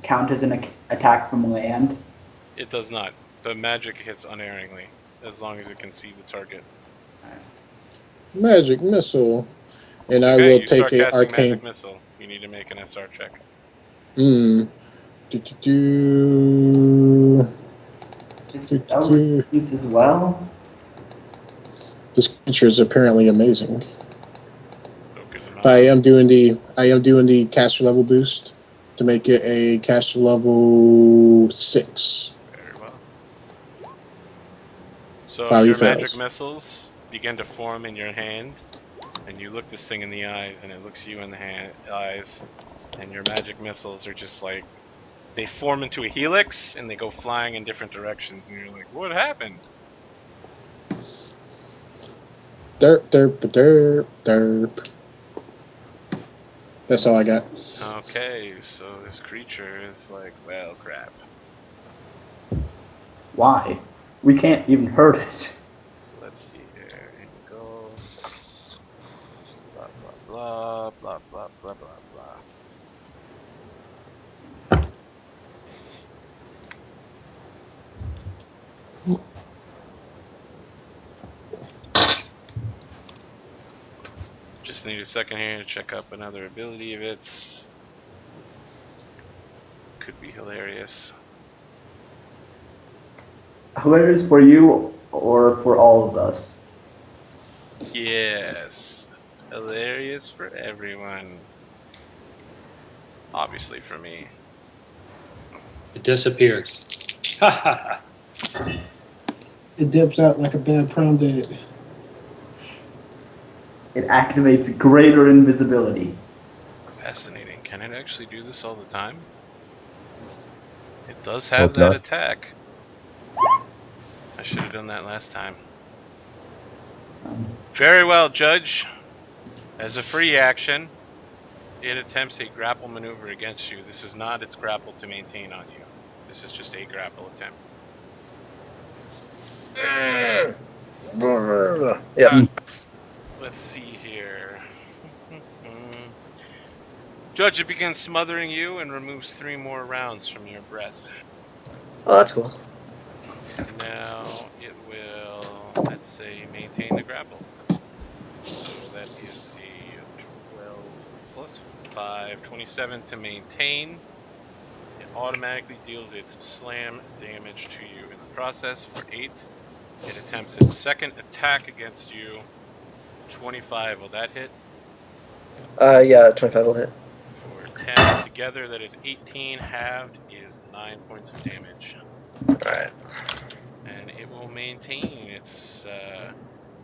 Speaker 5: count as an attack from land?
Speaker 1: It does not. But magic hits unerringly, as long as it can see the target.
Speaker 4: Magic missile. And I
Speaker 1: Okay,
Speaker 4: will
Speaker 1: you
Speaker 4: take
Speaker 1: start
Speaker 4: a
Speaker 1: casting
Speaker 4: arcane.
Speaker 1: magic missile. You need to make an SR check.
Speaker 4: Do.
Speaker 5: Is Eldritch as well?
Speaker 4: This creature is apparently amazing.
Speaker 1: So good to know.
Speaker 4: But I am doing the caster level boost to make it a caster level 6.
Speaker 1: Very well. So
Speaker 4: Fire
Speaker 1: your
Speaker 4: fails.
Speaker 1: magic missiles begin to form in your hand, and you look this thing in the eyes, and it looks you in the eyes, and your magic missiles are just like, they form into a helix, and they go flying in different directions, and you're like, what happened?
Speaker 4: Derp. That's all I got.
Speaker 1: Okay, so this creature is like, well, crap.
Speaker 5: Why? We can't even hurt it.
Speaker 1: So let's see here. Here we go. Blah, blah, blah, blah, blah, blah, blah, blah. Just need a second here to check up another ability of its. Could be hilarious.
Speaker 5: hilarious for you or for all of us?
Speaker 1: Yes. Hilarious for everyone. Obviously for me.
Speaker 7: It disappears. Ha ha ha.
Speaker 4: It dips out like a bad prom date.
Speaker 5: It activates greater invisibility.
Speaker 1: Fascinating. Can it actually do this all the time? It does have
Speaker 3: Hope
Speaker 1: that
Speaker 3: not.
Speaker 1: attack. I should have done that last time. Very well, Judge. As a free action, it attempts a grapple maneuver against you. This is not its grapple to maintain on you. This is just a grapple attempt.
Speaker 6: Yeah.
Speaker 1: Let's see here. Judge, it begins smothering you and removes 3 more rounds from your breath.
Speaker 6: Oh, that's cool.
Speaker 1: Now it will, let's say, maintain the grapple. So that is a 12 plus 5, 27 to maintain. It automatically deals its slam damage to you in the process for 8. It attempts its second attack against you. 25, will that hit?
Speaker 6: Yeah, 25 will hit.
Speaker 1: For 10 together, that is 18. Halved is 9 points of damage.
Speaker 6: Alright.
Speaker 1: And it will maintain its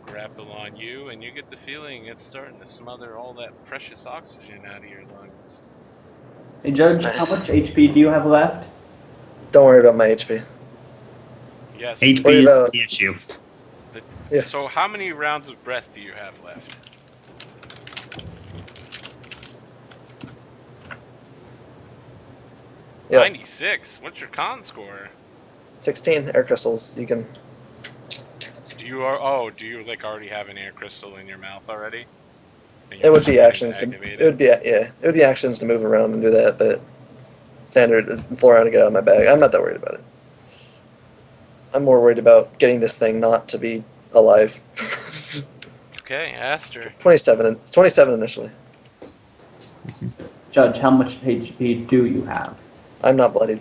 Speaker 1: grapple on you, and you get the feeling it's starting to smother all that precious oxygen out of your lungs.
Speaker 5: Hey, Judge, how much HP do you have left?
Speaker 6: Don't worry about my HP.
Speaker 1: Yes.
Speaker 2: HP is the issue.
Speaker 6: Yeah.
Speaker 1: So how many rounds of breath do you have left?
Speaker 6: Yep.
Speaker 1: 96. What's your con score?
Speaker 6: 16 air crystals. You can.
Speaker 1: Do you like already have an air crystal in your mouth already? And
Speaker 6: It
Speaker 1: you're
Speaker 6: would
Speaker 1: just
Speaker 6: be
Speaker 1: waiting
Speaker 6: actions to.
Speaker 1: activate
Speaker 6: It would be It would be actions to move around and do that, but standard is floor around to get out of my bag. I'm not that worried about it. I'm more worried about getting this thing not to be alive.
Speaker 1: Okay, Aster.
Speaker 6: 27. It's 27 initially.
Speaker 5: Judge, how much HP do you have?
Speaker 6: I'm not bloodied.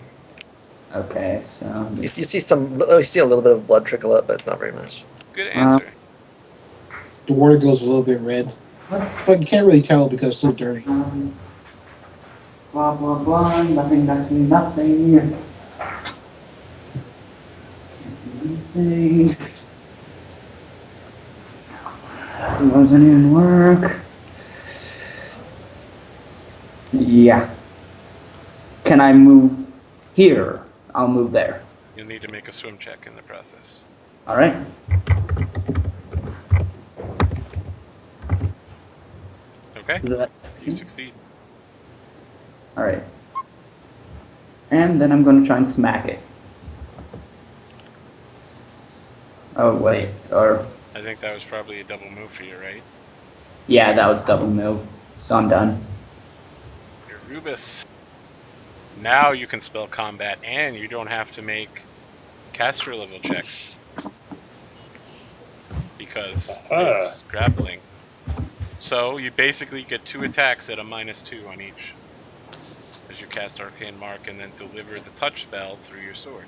Speaker 5: Okay, so
Speaker 6: You see you see a little bit of blood trickle up, but it's not very much.
Speaker 1: Good answer.
Speaker 4: The water goes a little bit red, but you can't really tell because it's so dirty.
Speaker 5: Blah blah blah. Nothing. Nothing. It doesn't even work. Yeah. Can I move here? I'll move there.
Speaker 1: You'll need to make a swim check in the process.
Speaker 5: All right.
Speaker 1: Okay.
Speaker 5: That's
Speaker 1: You succeed.
Speaker 5: all right. And then I'm going to try and smack it. Oh wait, or
Speaker 1: I think that was probably a double move for you, right?
Speaker 5: yeah, that was double move. So I'm done.
Speaker 1: You're Rubus. Now you can spell combat, and you don't have to make caster level checks because it's grappling. So you basically get 2 attacks at a -2 on each as you cast Arcane Mark and then deliver the touch spell through your sword.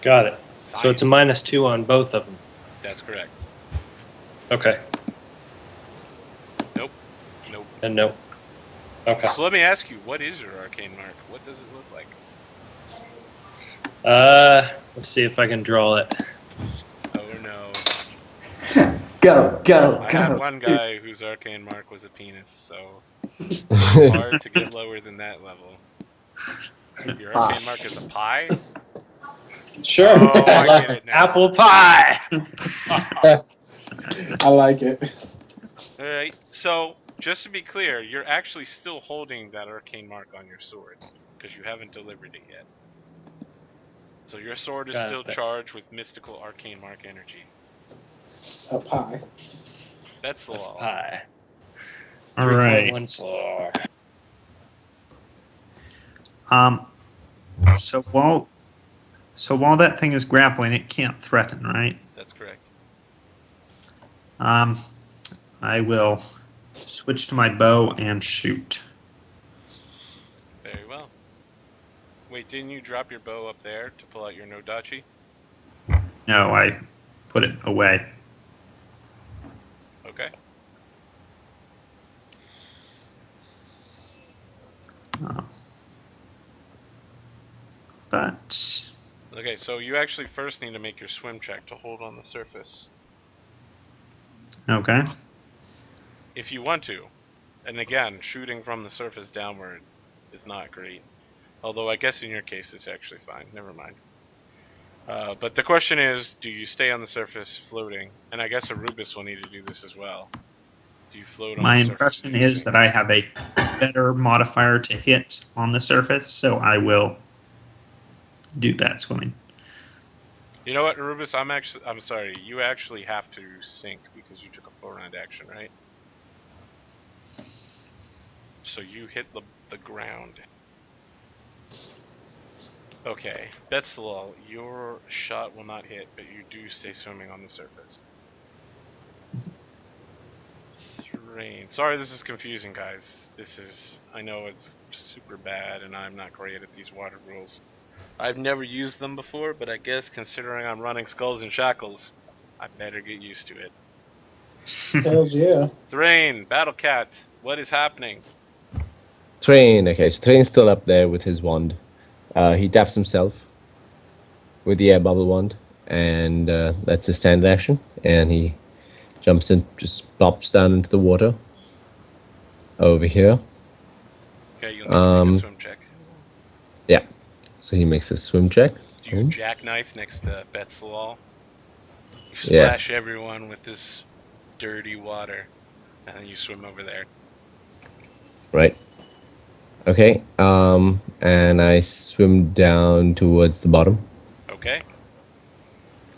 Speaker 7: Got it. So it's a
Speaker 1: Science.
Speaker 7: -2 on both of them.
Speaker 1: That's correct.
Speaker 7: Okay.
Speaker 1: Nope.
Speaker 7: And no. Okay.
Speaker 1: So let me ask you, what is your Arcane Mark? What does it look like?
Speaker 7: Let's see if I can draw it.
Speaker 1: Oh no.
Speaker 5: Go.
Speaker 1: I had one guy whose Arcane Mark was a penis, so it's hard to get lower than that level. Your Arcane Mark is a pie?
Speaker 7: Sure.
Speaker 1: Oh, I get it now.
Speaker 7: Apple pie.
Speaker 4: I like it.
Speaker 1: Alright, so just to be clear, you're actually still holding that Arcane Mark on your sword, because you haven't delivered it yet. So your sword is
Speaker 7: Got
Speaker 1: still
Speaker 7: it.
Speaker 1: charged with mystical Arcane Mark energy.
Speaker 4: A pie.
Speaker 1: That's the law.
Speaker 7: Pie.
Speaker 2: All right.
Speaker 7: 3.1 floor.
Speaker 2: So while that thing is grappling, it can't threaten, right?
Speaker 1: That's correct.
Speaker 2: I will switch to my bow and shoot.
Speaker 1: Very well. Wait, didn't you drop your bow up there to pull out your Nodachi?
Speaker 2: No, I put it away.
Speaker 1: Okay.
Speaker 2: But
Speaker 1: Okay, so you actually first need to make your swim check to hold on the surface.
Speaker 2: okay.
Speaker 1: If you want to. And again, shooting from the surface downward is not great. Although I guess in your case it's actually fine. Never mind. But the question is, do you stay on the surface floating? And I guess Arubis will need to do this as well. Do you float on
Speaker 2: My
Speaker 1: the surface?
Speaker 2: impression is that I have a better modifier to hit on the surface, so I will do that swimming.
Speaker 1: You know what, Arubis? I'm sorry. You actually have to sink because you took a 4-round action, right? So you hit the ground. Okay, that's low. Your shot will not hit, but you do stay swimming on the surface. Terrain. Sorry, this is confusing, guys. I know it's super bad, and I'm not great at these water rules. I've never used them before, but I guess considering I'm running Skulls and Shackles, I better get used to it.
Speaker 4: Hells yeah.
Speaker 1: Thrain, Battle Cat, what is happening?
Speaker 3: Train. Okay, so Train's still up there with his wand. He taps himself with the air bubble wand, and that's his standard action. And he jumps in, just plops down into the water over here.
Speaker 1: Okay, you'll need to make a swim check.
Speaker 3: Yeah. So he makes a swim check.
Speaker 1: Do you jackknife next to Betzelal? You
Speaker 3: Yeah.
Speaker 1: splash everyone with this dirty water, and then you swim over there.
Speaker 3: Right. Okay. And I swim down towards the bottom.
Speaker 1: Okay.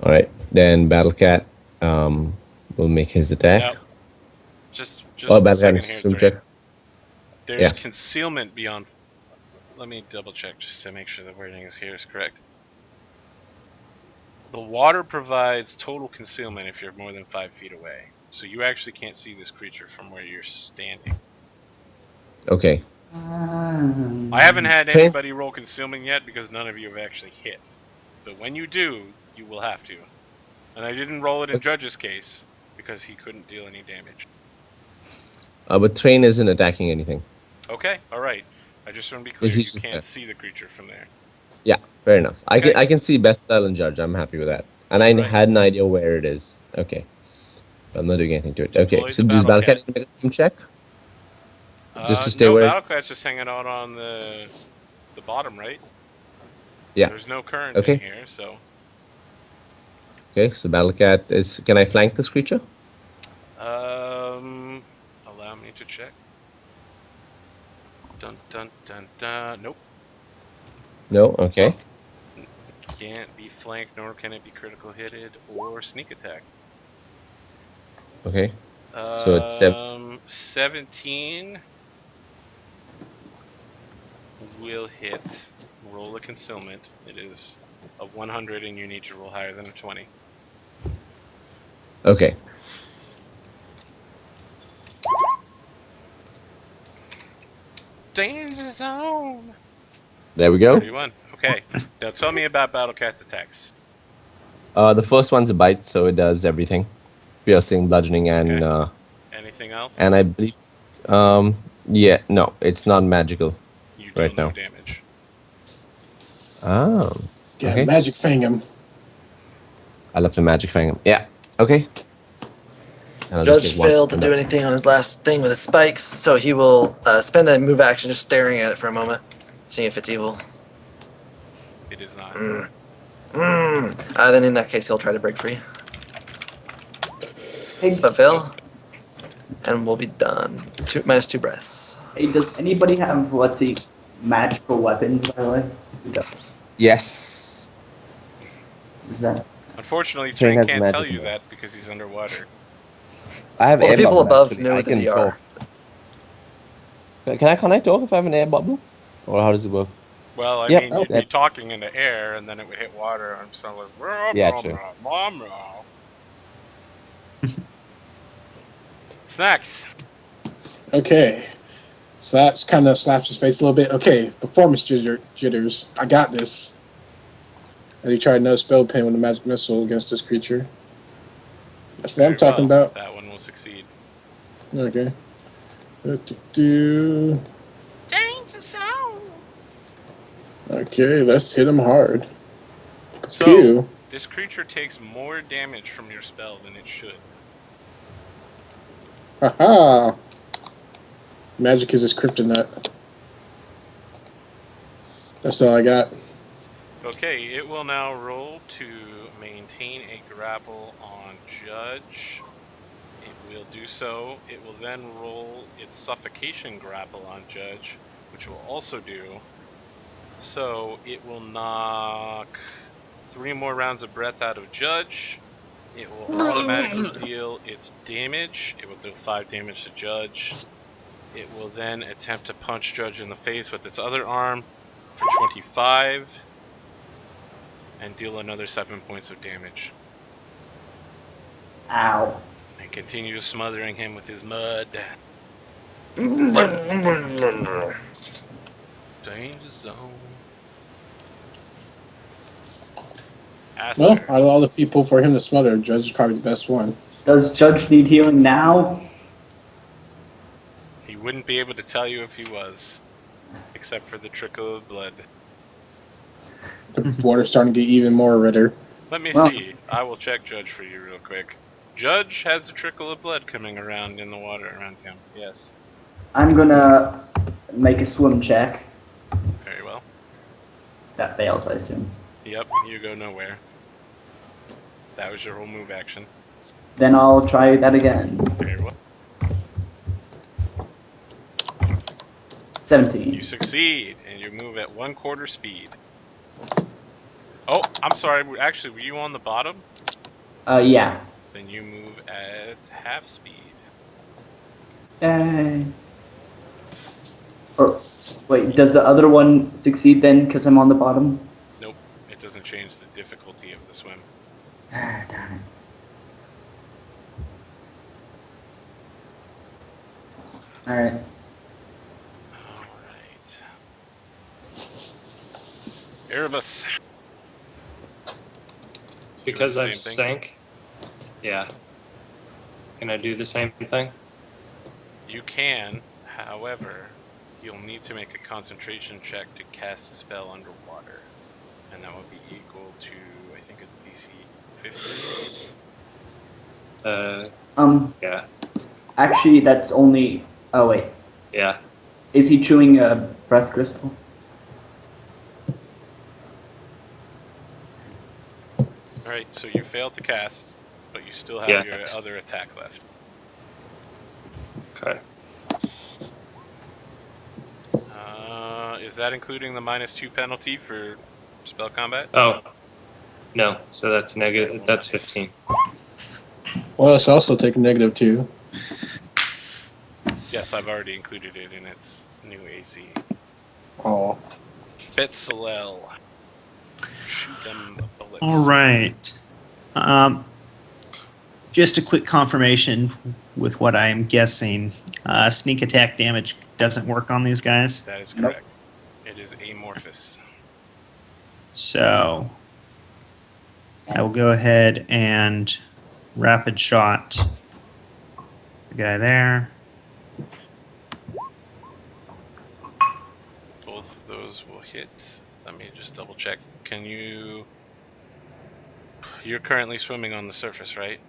Speaker 3: All right. Then Battle Cat will make his attack.
Speaker 1: Now, just
Speaker 3: Battle
Speaker 1: a second
Speaker 3: Cat
Speaker 1: here,
Speaker 3: swim
Speaker 1: Thrain.
Speaker 3: check.
Speaker 1: There's concealment beyond. Let me double check just to make sure the wording is correct. The water provides total concealment if you're more than 5 feet away. So you actually can't see this creature from where you're standing.
Speaker 3: Okay.
Speaker 1: I haven't had anybody roll concealment yet because none of you have actually hit. But when you do, you will have to. And I didn't roll it in Judge's case because he couldn't deal any damage.
Speaker 3: But Train isn't attacking anything.
Speaker 1: Okay, alright. I just want to be clear, you can't see the creature from there.
Speaker 3: Yeah, fair enough.
Speaker 1: Okay.
Speaker 3: I can see Best Style and Judge. I'm happy with that. And I had an idea where it is. Okay. But I'm not doing anything to it. Okay, so does Battle Cat need to make a swim check? Just to stay
Speaker 1: no,
Speaker 3: where...
Speaker 1: Battle Cat's just hanging out on the bottom, right?
Speaker 3: Yeah.
Speaker 1: There's no current in here, so...
Speaker 3: Okay, so Battle Cat is... Can I flank this creature?
Speaker 1: Allow me to check. Dun dun dun dun. Nope.
Speaker 3: No? Okay.
Speaker 1: Can't be flanked, nor can it be critical hitted or sneak attack.
Speaker 3: Okay. So it's
Speaker 1: 17 will hit. Roll a concealment. It is a 100 and you need to roll higher than a 20.
Speaker 3: Okay.
Speaker 1: Danger zone!
Speaker 3: There we go.
Speaker 1: 31. Okay. Now tell me about Battle Cat's attacks.
Speaker 3: The first one's a bite, so it does everything. Piercing, bludgeoning, and...
Speaker 1: Anything else?
Speaker 3: And I believe... yeah, no, it's not magical
Speaker 1: You deal no damage.
Speaker 3: Oh.
Speaker 4: Yeah,
Speaker 3: okay.
Speaker 4: Magic Fang him.
Speaker 3: I love to Magic Fang him. Yeah, okay.
Speaker 6: Judge failed to do anything on his last thing with his spikes, so he will spend a move action just staring at it for a moment, seeing if it's evil.
Speaker 1: It is not.
Speaker 6: Then in that case, he'll try to break free. But fail. And we'll be done. -2 breaths.
Speaker 5: Hey, does anybody have, magical weapons, by the way?
Speaker 3: Yes.
Speaker 5: Is that?
Speaker 1: Unfortunately, Train can't tell you that because he's underwater.
Speaker 3: I have
Speaker 6: air
Speaker 3: people
Speaker 6: bubble, above
Speaker 3: actually.
Speaker 6: know
Speaker 3: I
Speaker 6: that
Speaker 3: can
Speaker 6: they are.
Speaker 3: Talk. Can I talk if I have an air bubble? Or how does it work?
Speaker 1: Well, I mean, you'd be talking into air, and then it would hit water, and I'm like,
Speaker 3: yeah, true.
Speaker 1: Snacks.
Speaker 4: Okay. So that's kind of slaps his face a little bit. Okay, performance jitters. I got this. And he tried no spell pin with a magic missile against this creature. That's what I'm talking about.
Speaker 1: That one will succeed.
Speaker 4: Okay.
Speaker 1: Danger zone.
Speaker 4: Okay, let's hit him hard.
Speaker 1: So,
Speaker 4: Pew.
Speaker 1: this creature takes more damage from your spell than it should.
Speaker 4: Haha. Magic is his kryptonite. That's all I got.
Speaker 1: Okay, it will now roll to maintain a grapple on Judge. It will do so. It will then roll its suffocation grapple on Judge, which will also do. So it will knock 3 more rounds of breath out of Judge. It will automatically deal its damage. It will do 5 damage to Judge. It will then attempt to punch Judge in the face with its other arm for 25. And deal another 7 points of damage.
Speaker 5: Ow.
Speaker 1: And continue smothering him with his mud. Danger zone. Aster.
Speaker 4: Well, out of all the people for him to smother, Judge is probably the best one.
Speaker 5: Does Judge need healing now?
Speaker 1: He wouldn't be able to tell you if he was. Except for the trickle of blood.
Speaker 4: The water's starting to get even more redder.
Speaker 1: Let me
Speaker 5: Well-
Speaker 1: see. I will check Judge for you real quick. Judge has a trickle of blood coming around in the water around him. Yes.
Speaker 5: I'm gonna make a swim check.
Speaker 1: Very well.
Speaker 5: That fails, I assume.
Speaker 1: Yep, you go nowhere. That was your whole move action.
Speaker 5: Then I'll try that again.
Speaker 1: Very well.
Speaker 5: 17.
Speaker 1: You succeed, and you move at 1/4 speed. Oh, I'm sorry. Actually, were you on the bottom?
Speaker 5: Yeah.
Speaker 1: Then you move at half speed.
Speaker 5: Or, wait, does the other one succeed then because I'm on the bottom?
Speaker 1: Nope, it doesn't change the difficulty of the swim.
Speaker 5: Ah, darn it. Alright.
Speaker 1: Alright. Erebus.
Speaker 7: Because
Speaker 1: Doing the
Speaker 7: I've
Speaker 1: same thing?
Speaker 7: sank. Yeah. Can I do the same thing?
Speaker 1: You can, however, you'll need to make a concentration check to cast a spell underwater. And that will be equal to, I think it's DC 15.
Speaker 7: Yeah.
Speaker 5: Actually, that's only... Oh, wait.
Speaker 7: Yeah.
Speaker 5: Is he chewing a breath crystal?
Speaker 1: Alright, so you failed to cast, but you still have
Speaker 7: Yes.
Speaker 1: your other attack left.
Speaker 7: Okay.
Speaker 1: Is that including the -2 penalty for spell combat?
Speaker 7: Oh. No. So that's negative. That's 15.
Speaker 4: Well, it's also taking -2.
Speaker 1: Yes, I've already included it in its new AC.
Speaker 4: Oh.
Speaker 1: Betsalel. Shoot them bullets.
Speaker 2: All right. Just a quick confirmation with what I am guessing. Sneak attack damage doesn't work on these guys.
Speaker 1: That is correct. It is amorphous.
Speaker 2: So I will go ahead and rapid shot the guy there.
Speaker 1: Both of those will hit. Let me just double check. Can you... You're currently swimming on the surface, right?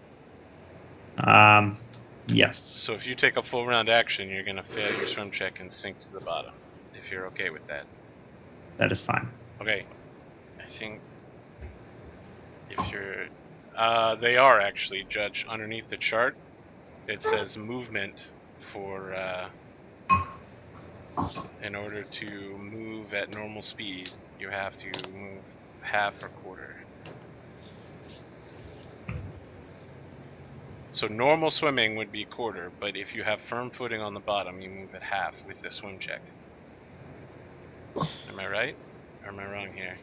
Speaker 2: Yes,
Speaker 1: So if you take a full round action, you're going to fail your swim check and sink to the bottom. If you're okay with that.
Speaker 2: that is fine.
Speaker 1: Okay. I think... If you're... they are actually, Judge. Underneath the chart, it says movement for... in order to move at normal speed, you have to move half or quarter. So normal swimming would be quarter, but if you have firm footing on the bottom, you move at half with the swim check. Am I right? Or am I wrong here?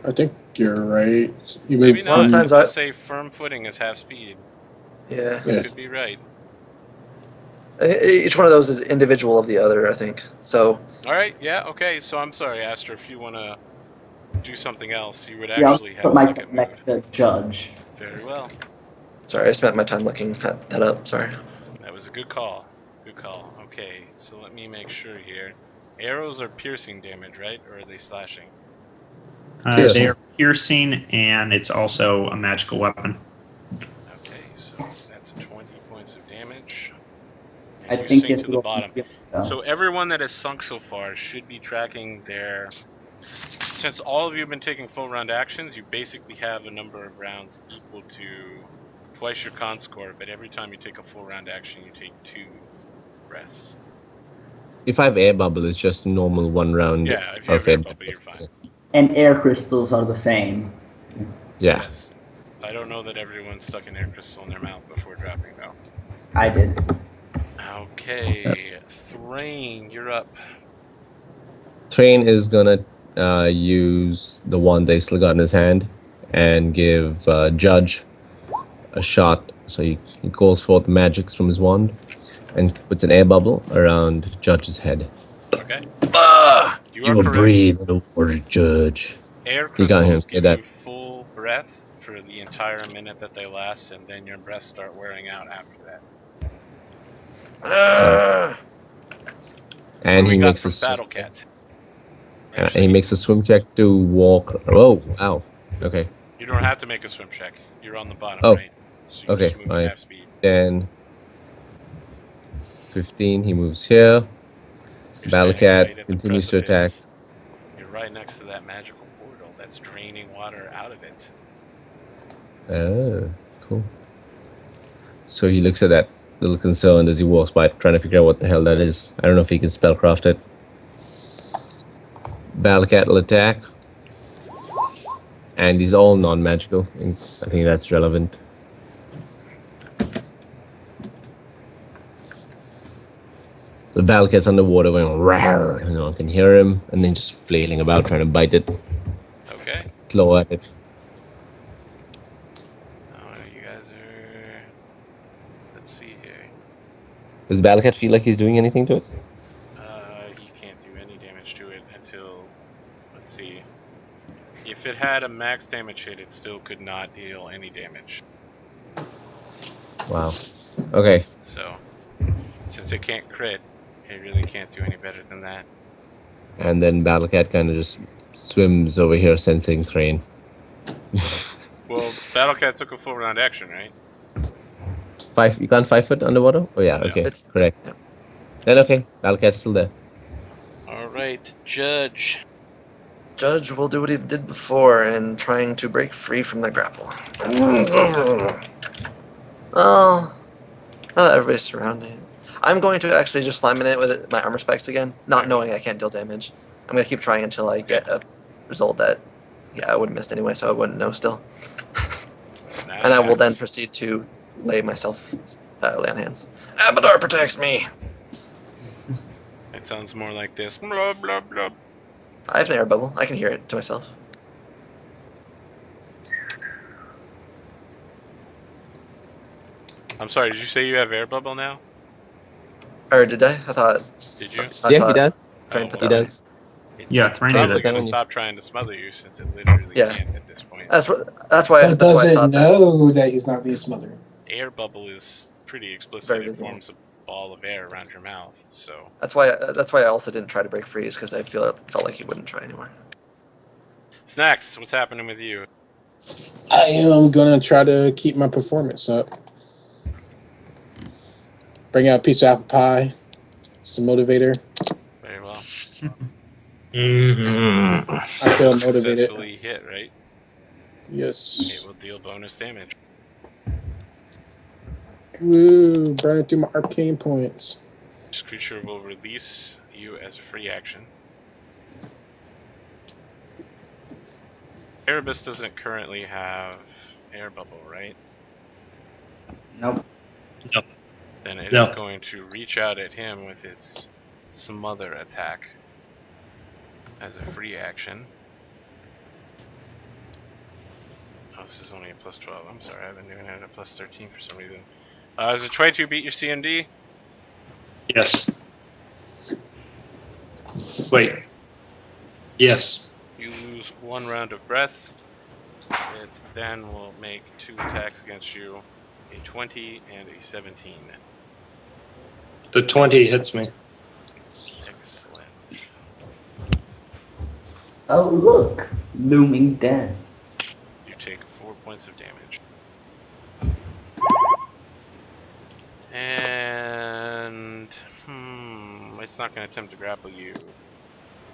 Speaker 4: I think you're right. You
Speaker 1: Maybe
Speaker 4: moved
Speaker 1: not.
Speaker 6: Sometimes
Speaker 1: It does
Speaker 6: I-
Speaker 1: say firm footing is half speed.
Speaker 6: Yeah.
Speaker 1: You
Speaker 4: Yeah.
Speaker 1: could be right.
Speaker 6: Each one of those is individual of the other, I think. So
Speaker 1: All right, yeah, okay. So I'm sorry, Aster. If you want to do something else, you would
Speaker 5: Yeah, I'll
Speaker 1: actually
Speaker 5: just
Speaker 1: have
Speaker 5: put
Speaker 1: second
Speaker 5: myself
Speaker 1: move.
Speaker 5: next to Judge.
Speaker 1: Very well.
Speaker 6: sorry, I spent my time looking that up. Sorry.
Speaker 1: That was a good call. Good call. Okay, so let me make sure here. Arrows are piercing damage, right? Or are they slashing?
Speaker 3: Piercing.
Speaker 2: They're piercing, and it's also a magical weapon.
Speaker 1: Okay, so that's 20 points of damage.
Speaker 5: I
Speaker 1: And you
Speaker 5: think
Speaker 1: sink
Speaker 5: it's
Speaker 1: to the
Speaker 5: the
Speaker 1: bottom.
Speaker 5: one.
Speaker 1: So everyone that has sunk so far should be tracking their... Since all of you have been taking full round actions, you basically have a number of rounds equal to twice your con score, but every time you take a full round action, you take 2 breaths.
Speaker 3: If I have air bubble, it's just normal 1 round
Speaker 1: Yeah, if you have
Speaker 3: of
Speaker 1: air
Speaker 3: air
Speaker 1: bubble, you're fine.
Speaker 5: And air crystals are the same.
Speaker 3: Yeah.
Speaker 1: Yes. I don't know that everyone stuck an air crystal in their mouth before dropping, though.
Speaker 5: I did.
Speaker 1: Okay, Thrain, you're up.
Speaker 3: Thrain is gonna use the wand that he still got in his hand and give Judge a shot. So he calls forth magic from his wand and puts an air bubble around Judge's head.
Speaker 1: Okay. You
Speaker 3: You
Speaker 1: are
Speaker 3: will
Speaker 1: correct.
Speaker 3: breathe in the water, Judge.
Speaker 1: Air
Speaker 3: You got him.
Speaker 1: crystals
Speaker 3: Say
Speaker 1: give
Speaker 3: that.
Speaker 1: you full breath for the entire minute that they last, and then your breaths start wearing out after that.
Speaker 3: And
Speaker 1: What
Speaker 3: he
Speaker 1: we got
Speaker 3: makes a
Speaker 1: from
Speaker 3: swim
Speaker 1: Battle
Speaker 3: check.
Speaker 1: Cat?
Speaker 3: And he makes a swim check to walk. Oh, wow. Okay.
Speaker 1: You don't have to make a swim check. You're on the bottom,
Speaker 3: Oh,
Speaker 1: right? So you
Speaker 3: okay.
Speaker 1: just move at
Speaker 3: Fine.
Speaker 1: half speed.
Speaker 3: Then 15, he moves here.
Speaker 1: You're
Speaker 3: Battle
Speaker 1: standing
Speaker 3: Cat
Speaker 1: right at the
Speaker 3: continues to attack.
Speaker 1: precipice. You're right next to that magical portal that's draining water out of it.
Speaker 3: Oh, cool. So he looks at that, a little concerned as he walks by, trying to figure out what the hell that is. I don't know if he can spellcraft it. Battle Cat will attack. And these are all non-magical. I think that's relevant. The Battle Cat's underwater going rawr, and no one can hear him, and then just flailing about trying to bite it,
Speaker 1: Okay.
Speaker 3: claw at it.
Speaker 1: Oh, you guys are... Let's see here.
Speaker 3: Does Battle Cat feel like he's doing anything to it?
Speaker 1: He can't do any damage to it until... Let's see. If it had a max damage hit, it still could not deal any damage.
Speaker 3: Wow. Okay.
Speaker 1: So, since it can't crit, it really can't do any better than that.
Speaker 3: And then Battle Cat kind of just swims over here, sensing Thrain.
Speaker 1: Well, Battle Cat took a full round action, right?
Speaker 3: You can't 5 foot underwater? Oh yeah,
Speaker 1: No.
Speaker 3: okay,
Speaker 6: It's
Speaker 3: correct.
Speaker 6: yeah.
Speaker 3: Then okay, Battle Cat's still there.
Speaker 1: Alright, Judge.
Speaker 6: Judge will do what he did before in trying to break free from the grapple. Well, now that everybody's surrounding, I'm going to actually just slime in it with my armor spikes again, not knowing I can't deal damage. I'm going to keep trying until I get a result that, yeah, I would have missed anyway, so I wouldn't know still. And I will then proceed to lay myself, lay on hands. Abadar protects me!
Speaker 1: It sounds more like this. Blah, blah, blah.
Speaker 6: I have an air bubble. I can hear it to myself.
Speaker 1: I'm sorry, did you say you have air bubble now?
Speaker 6: Or did I? I thought...
Speaker 1: Did you?
Speaker 3: Yeah, he does.
Speaker 6: Thrain
Speaker 1: Oh,
Speaker 6: put
Speaker 3: He
Speaker 6: that on me.
Speaker 3: does.
Speaker 2: Yeah, Thrain did
Speaker 1: Probably
Speaker 2: it.
Speaker 1: gonna stop trying to smother you since it literally
Speaker 6: Yeah.
Speaker 1: can't at this point.
Speaker 6: That's why.
Speaker 4: But
Speaker 6: That's why I
Speaker 4: doesn't
Speaker 6: thought that.
Speaker 4: know that he's not being smothered.
Speaker 1: Air bubble is pretty explicit.
Speaker 6: Very
Speaker 1: It
Speaker 6: visible.
Speaker 1: forms a ball of air around your mouth. So
Speaker 6: That's why. That's why I also didn't try to break free, is because I felt like he wouldn't try anymore.
Speaker 1: Snacks, what's happening with you?
Speaker 4: I am gonna try to keep my performance up. Bring out a piece of apple pie, some motivator.
Speaker 1: Very well.
Speaker 4: I feel motivated.
Speaker 1: Successfully hit, right?
Speaker 4: Yes.
Speaker 1: It will deal bonus damage.
Speaker 4: Woo! Burning through my arcane points.
Speaker 1: This creature will release you as a free action. Erebus doesn't currently have air bubble, right?
Speaker 5: Nope.
Speaker 1: Then it
Speaker 7: No.
Speaker 1: is going to reach out at him with its smother attack as a free action. Oh, this is only a plus 12. I'm sorry, I've been doing it at a plus 13 for some reason. Does a 22 beat your CMD?
Speaker 7: Yes. Wait. Yes.
Speaker 1: You lose 1 round of breath. It then will make 2 attacks against you, a 20 and a 17.
Speaker 7: The 20 hits me.
Speaker 1: Excellent.
Speaker 5: Oh, look. Looming death.
Speaker 1: You take 4 points of damage. And it's not going to attempt to grapple you.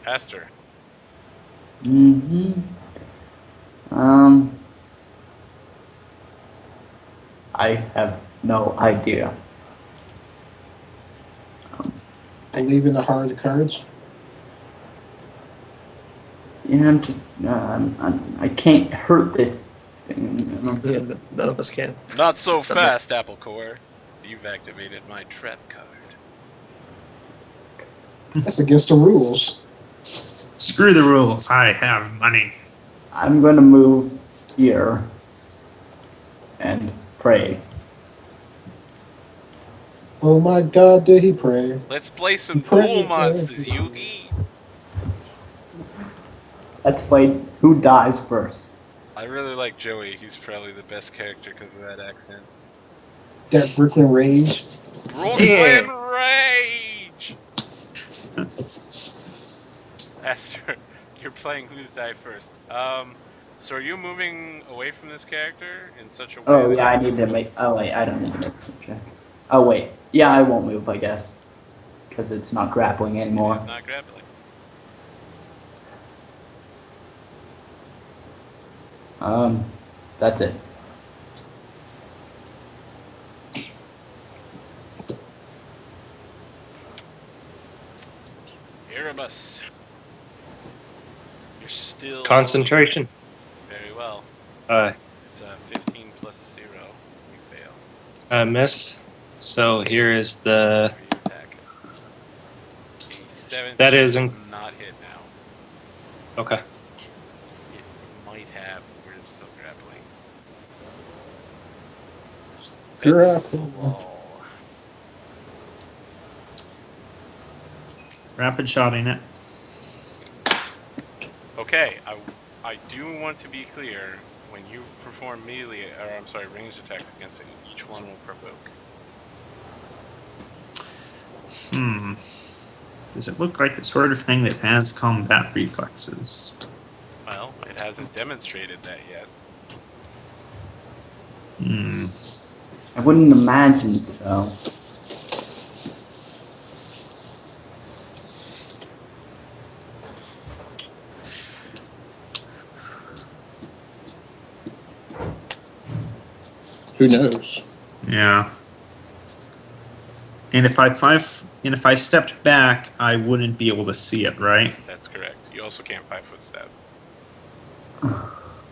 Speaker 1: Pastor.
Speaker 5: Mm-hmm. I have no idea.
Speaker 4: Believe in the heart of the courage.
Speaker 5: Yeah, I'm just, I can't hurt this thing.
Speaker 6: Yeah, none of us can.
Speaker 1: Not so fast, Apple Core. You've activated my trap card.
Speaker 4: That's against the rules.
Speaker 2: Screw the rules. I have money.
Speaker 5: I'm gonna move here and pray.
Speaker 4: Oh my God, did he pray?
Speaker 1: Let's play some
Speaker 4: Pray,
Speaker 1: pool
Speaker 4: pray.
Speaker 1: monsters, Yugi.
Speaker 5: Let's play who dies first.
Speaker 1: I really like Joey. He's probably the best character because of that accent.
Speaker 4: That Brooklyn Rage.
Speaker 1: Brooklyn Rage! Esther, you're playing Who's Die First. So are you moving away from this character in such a way?
Speaker 5: Oh yeah, I need to make. Oh wait, I don't need to make some check. Oh wait, yeah, I won't move, I guess, because it's not grappling anymore.
Speaker 1: It's not grappling.
Speaker 5: That's it.
Speaker 1: Erebus. You're still...
Speaker 7: Concentration.
Speaker 1: Very well.
Speaker 7: It's
Speaker 1: a 15 plus 0. You fail.
Speaker 7: Miss. So here is the...
Speaker 1: You attack. A 17
Speaker 7: That isn't...
Speaker 1: not hit now.
Speaker 7: Okay.
Speaker 1: It might have, where it's still grappling.
Speaker 4: Grapple.
Speaker 2: Rapid shotting it.
Speaker 1: Okay, I do want to be clear. When you perform melee, or I'm sorry, ranged attacks against it, each one will provoke.
Speaker 2: Does it look like the sort of thing that has combat reflexes?
Speaker 1: Well, it hasn't demonstrated that yet.
Speaker 5: I wouldn't imagine so.
Speaker 4: Who knows?
Speaker 2: Yeah. And if I stepped back, I wouldn't be able to see it, right?
Speaker 1: That's correct. You also can't 5-foot step.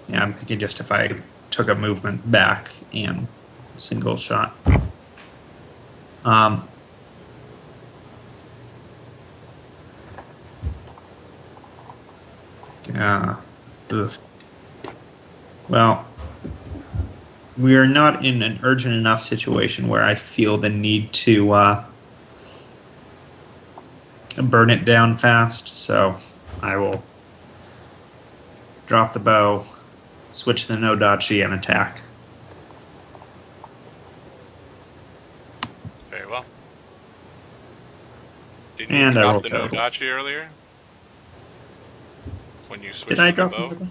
Speaker 2: Yeah, I'm thinking just if I took a movement back and single shot. Yeah. Ugh. Well, we are not in an urgent enough situation where I feel the need to burn it down fast, so I will drop the bow, switch the no dachi, and attack.
Speaker 1: Very well. Didn't
Speaker 2: And
Speaker 1: you
Speaker 2: I
Speaker 1: drop
Speaker 2: roll
Speaker 1: the
Speaker 2: total.
Speaker 1: no-dachi earlier? When you switched
Speaker 2: Did I
Speaker 1: to
Speaker 2: drop
Speaker 1: the bow?
Speaker 2: the?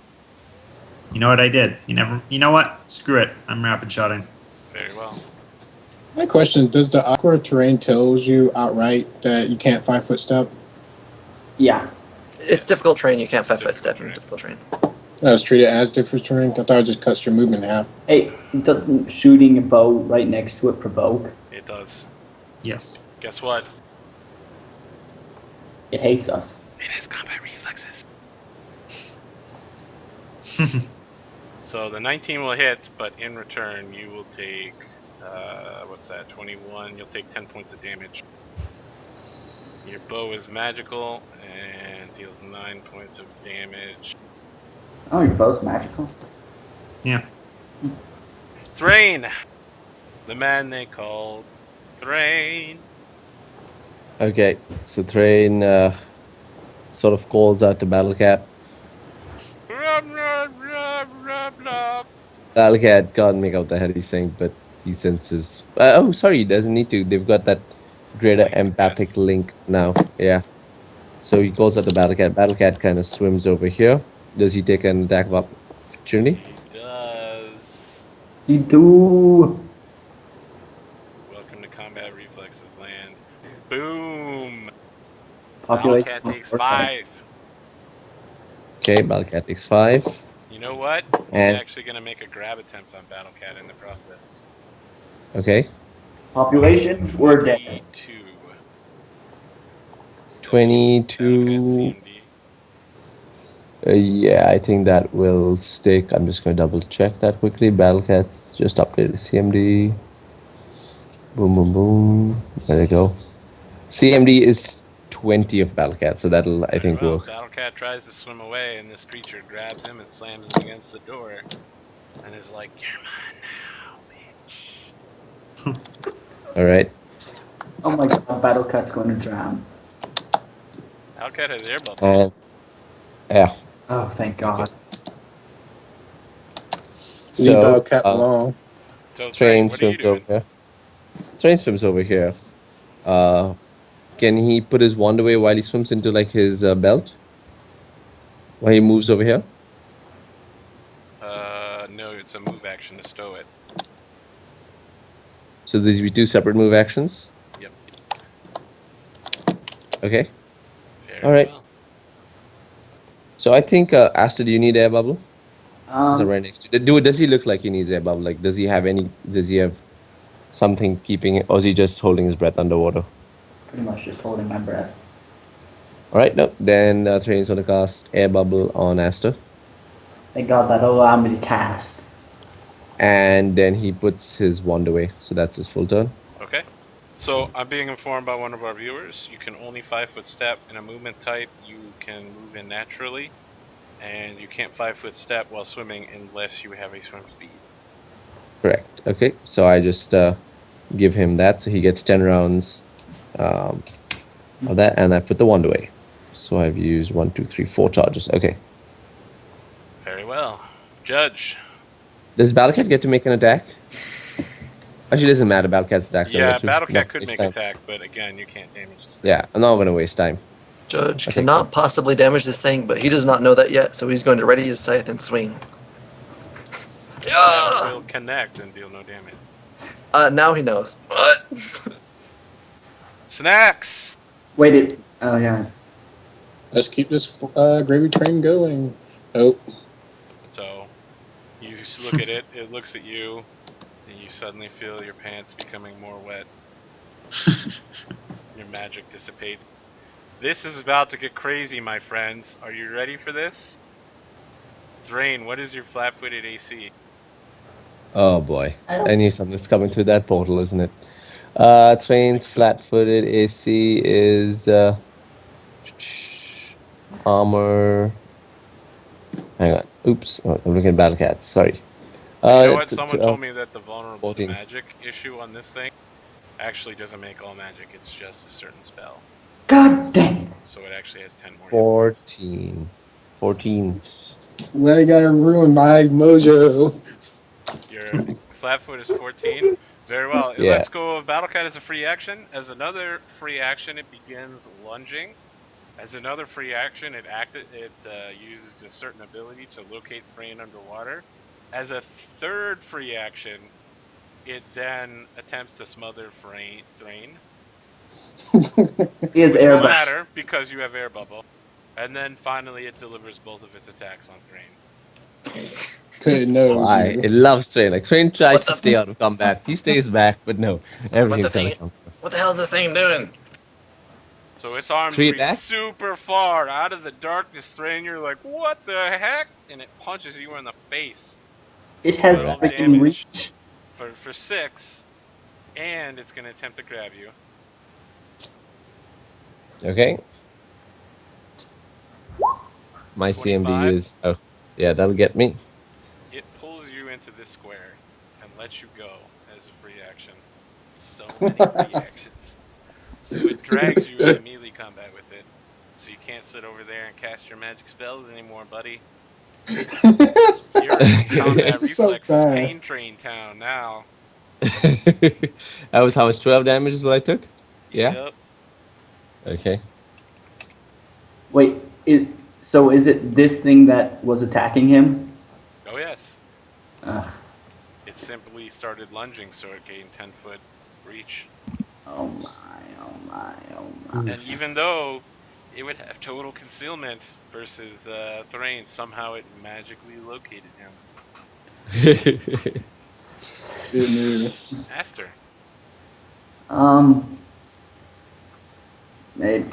Speaker 2: You know what I did? You know what? Screw it. I'm rapid shotting.
Speaker 1: Very well.
Speaker 4: My question, does the aqua terrain tells you outright that you can't 5-foot step?
Speaker 5: Yeah.
Speaker 6: It's difficult terrain. You can't 5-foot step in difficult terrain.
Speaker 4: That was treated as different terrain? I thought it just cuts your movement in half.
Speaker 5: Hey, doesn't shooting a bow right next to it provoke?
Speaker 1: It does.
Speaker 2: Yes.
Speaker 1: Guess what?
Speaker 5: It hates us.
Speaker 1: It has combat reflexes. So the 19 will hit, but in return you will take, what's that, 21, you'll take 10 points of damage. Your bow is magical and deals 9 points of damage.
Speaker 5: Oh, your bow's magical?
Speaker 2: Yeah.
Speaker 1: Thrain! The man they called Thrain.
Speaker 3: Okay, so Thrain sort of calls out to Battlecat.
Speaker 1: Rub, rub, rub, rub, rub.
Speaker 3: Battlecat can't make out the hell he's saying, but he senses. Oh, sorry, he doesn't need to. They've got that greater
Speaker 1: Link,
Speaker 3: empathic
Speaker 1: yes.
Speaker 3: link now. Yeah. So he calls out to Battlecat. Battlecat kind of swims over here. Does he take an attack of opportunity?
Speaker 1: He does.
Speaker 5: You do.
Speaker 1: Welcome to Combat Reflexes Land. Boom!
Speaker 5: Population.
Speaker 1: Battlecat takes 5.
Speaker 3: Okay, Battlecat takes 5.
Speaker 1: You know what? He's
Speaker 3: And
Speaker 1: actually going to make a grab attempt on Battlecat in the process.
Speaker 3: okay,
Speaker 5: Population. We're dead.
Speaker 1: 22.
Speaker 3: 22.
Speaker 1: Battlecat CMD.
Speaker 3: Yeah, I think that will stick. I'm just going to double check that quickly. Battlecat's just updated CMD. Boom, boom, boom. There you go. CMD is 20 of Battlecat, so that'll, I think,
Speaker 1: Well,
Speaker 3: work.
Speaker 1: Battlecat tries to swim away, and this creature grabs him and slams him against the door, and is like, "You're mine now, bitch."
Speaker 3: All right.
Speaker 5: Oh my god, Battlecat's going to drown.
Speaker 1: Battlecat has air bubble.
Speaker 3: And yeah.
Speaker 5: Oh, thank god.
Speaker 4: Leave
Speaker 3: So,
Speaker 4: Cat alone.
Speaker 1: So,
Speaker 3: Train
Speaker 1: what are you
Speaker 3: swims over
Speaker 1: doing?
Speaker 3: here. Train swims over here. Can he put his wand away while he swims into like his belt? While he moves over here?
Speaker 1: No, it's a move action to stow it.
Speaker 3: So these be 2 separate move actions?
Speaker 1: Yep.
Speaker 3: Okay.
Speaker 1: Very
Speaker 3: All right.
Speaker 1: well.
Speaker 3: So I think, Asta, do you need air bubble? Is it
Speaker 5: Um,
Speaker 3: right next to you? Does he look like he needs air bubble? Like, does he have something keeping it, or is he just holding his breath underwater?
Speaker 5: pretty much just holding my breath.
Speaker 3: All right, no. Then Train's going to cast air bubble on Asta.
Speaker 5: Thank god that'll allow me to cast.
Speaker 3: And then he puts his wand away. So that's his full turn.
Speaker 1: Okay. So, I'm being informed by one of our viewers. You can only 5-foot step in a movement type. You can move in naturally. And you can't 5-foot step while swimming unless you have a swim speed.
Speaker 3: Correct. Okay, so I just give him that. So he gets 10 rounds of that. And I put the wand away. So I've used 1, 2, 3, 4 charges. Okay.
Speaker 1: Very well. Judge.
Speaker 3: Does Battlecat get to make an attack? Actually, it doesn't matter. Battlecat's attack.
Speaker 1: Yeah, Battlecat could make attack, but again, you can't damage this thing.
Speaker 3: Yeah, I'm not going to waste time.
Speaker 6: Judge
Speaker 3: Okay,
Speaker 6: cannot possibly damage this thing, but he does not know that yet, so he's going to ready his scythe and swing.
Speaker 1: That
Speaker 6: Yeah!
Speaker 1: will connect and deal no damage.
Speaker 6: Now he knows. What?
Speaker 1: Snacks!
Speaker 5: Wait, it. Oh, yeah.
Speaker 4: Let's keep this gravy train going. Oh,
Speaker 1: So, you look at it, it looks at you, and you suddenly feel your pants becoming more wet. Your magic dissipates. This is about to get crazy, my friends. Are you ready for this? Thrain, what is your flat-footed AC?
Speaker 3: Oh boy. I knew something's coming through that portal, isn't it? Train's flat-footed AC is armor. Hang on. Oops. Oh, I'm looking at Battlecats. Sorry.
Speaker 1: You know what? Someone told me that the vulnerable to
Speaker 3: 14.
Speaker 1: magic issue on this thing actually doesn't make all magic. It's just a certain spell.
Speaker 5: God dang it.
Speaker 1: So it actually has 10 more. hit points.
Speaker 3: 14. 14.
Speaker 4: well, you gotta ruin my mojo.
Speaker 1: Your flat foot is 14. Very well.
Speaker 3: Yeah.
Speaker 1: Let's go with Battlecat as a free action. As another free action, it begins lunging. As another free action, it uses a certain ability to locate Thrain underwater. As a third free action, it then attempts to smother Thrain.
Speaker 5: He has
Speaker 1: Which
Speaker 5: air
Speaker 1: won't
Speaker 5: bubble.
Speaker 1: matter because you have air bubble. And then finally, it delivers both of its attacks on Thrain.
Speaker 4: Couldn't know.
Speaker 3: Why? It loves Train. Like Train tries
Speaker 6: What
Speaker 3: to
Speaker 6: the-
Speaker 3: stay out of combat. He stays back, but no. Everything's
Speaker 6: thing-
Speaker 3: gonna come through.
Speaker 6: What the hell is this thing doing?
Speaker 1: So its arms
Speaker 3: 3
Speaker 1: reach
Speaker 3: attacks?
Speaker 1: super far out of the darkness, Thrain. You're like, what the heck? And it punches you in the face
Speaker 5: It has
Speaker 1: Roll
Speaker 5: freaking
Speaker 1: damage.
Speaker 5: reach.
Speaker 1: for 6, and it's going to attempt to grab you.
Speaker 3: Okay. My
Speaker 1: 25?
Speaker 3: CMD is yeah, that'll get me.
Speaker 1: It pulls you into this square and lets you go as a free action. So many free actions. So it drags you into melee combat with it. So you can't sit over there and cast your magic spells anymore, buddy. You're in combat
Speaker 4: It's so
Speaker 1: reflexes
Speaker 4: bad.
Speaker 1: pain train town now.
Speaker 3: That was how much? 12 damage is what I took? Yeah?
Speaker 1: Yep.
Speaker 3: Okay.
Speaker 5: Wait, so is it this thing that was attacking him?
Speaker 1: Oh yes.
Speaker 5: Ugh,
Speaker 1: It simply started lunging, so it gained 10-foot reach.
Speaker 5: oh my, oh my, oh my.
Speaker 1: And even though it would have total concealment versus Thrain, somehow it magically located him.
Speaker 4: Good news.
Speaker 1: Aster.
Speaker 5: It,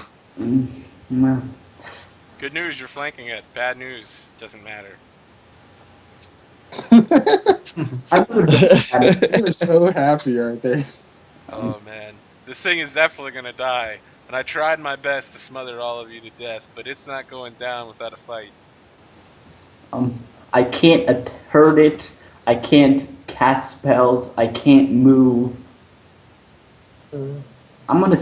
Speaker 5: well,
Speaker 1: Good news, you're flanking it. Bad news, doesn't matter.
Speaker 5: I would have
Speaker 4: You were so happy right there.
Speaker 1: Oh man. This thing is definitely gonna die. And I tried my best to smother all of you to death, but it's not going down without a fight.
Speaker 5: I can't hurt it. I can't cast spells. I can't move. I'm gonna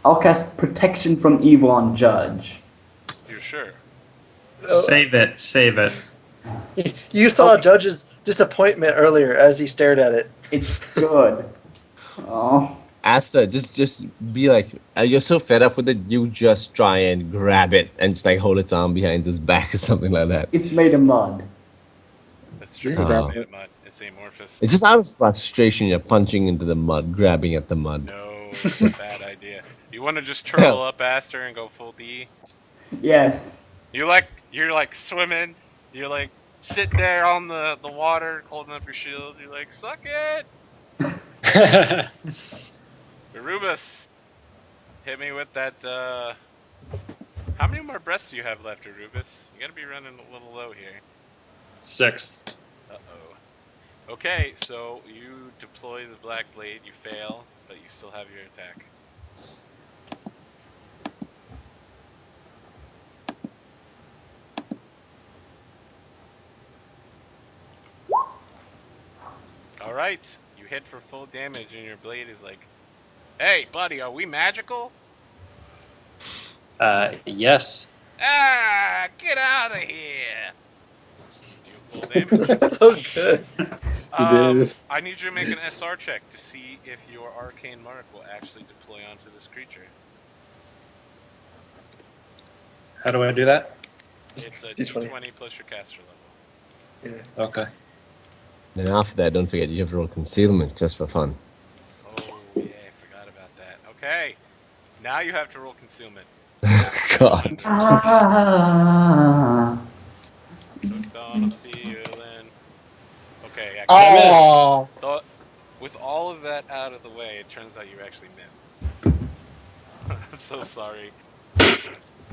Speaker 5: I'll cast Protection from Evil on Judge.
Speaker 1: You're sure?
Speaker 2: Save it. Save it.
Speaker 6: You saw Judge's disappointment earlier as he stared at it.
Speaker 5: It's good. Oh,
Speaker 3: Asta, just be like, you're so fed up with it, you just try and grab it and just like hold its arm behind its back or something like that.
Speaker 5: it's made of mud.
Speaker 1: That's true.
Speaker 3: Oh.
Speaker 1: It's amorphous.
Speaker 3: It's just out of frustration, you're punching into the mud, grabbing at the mud.
Speaker 1: No, it's a bad idea. You want to just turtle up Aster and go full D?
Speaker 5: Yes.
Speaker 1: You're like swimming. You're like sitting there on the water, holding up your shield. You're like, suck it! Arubis, hit me with that, how many more breaths do you have left, Arubis? You gotta be running a little low here.
Speaker 7: 6.
Speaker 1: Uh-oh. Okay, so you deploy the Black Blade, you fail, but you still have your attack. Alright, you hit for full damage and your blade is like, hey buddy, are we magical?
Speaker 7: Yes.
Speaker 1: Ah, get out of here! You full damage.
Speaker 6: That's so good.
Speaker 4: You did.
Speaker 1: I need you to make an SR check to see if your arcane mark will actually deploy onto this creature.
Speaker 7: How do I do that?
Speaker 1: It's a
Speaker 6: D20.
Speaker 1: D20 plus your caster level.
Speaker 6: Yeah.
Speaker 7: Okay.
Speaker 3: Then after that, don't forget you have to roll concealment just for fun.
Speaker 1: Oh yeah, I forgot about that. Okay, now you have to roll concealment.
Speaker 3: God.
Speaker 5: Ah.
Speaker 1: Hooked on a feeling. Okay, actually,
Speaker 6: Oh,
Speaker 1: with all of that out of the way, it turns out you actually missed. I'm so sorry.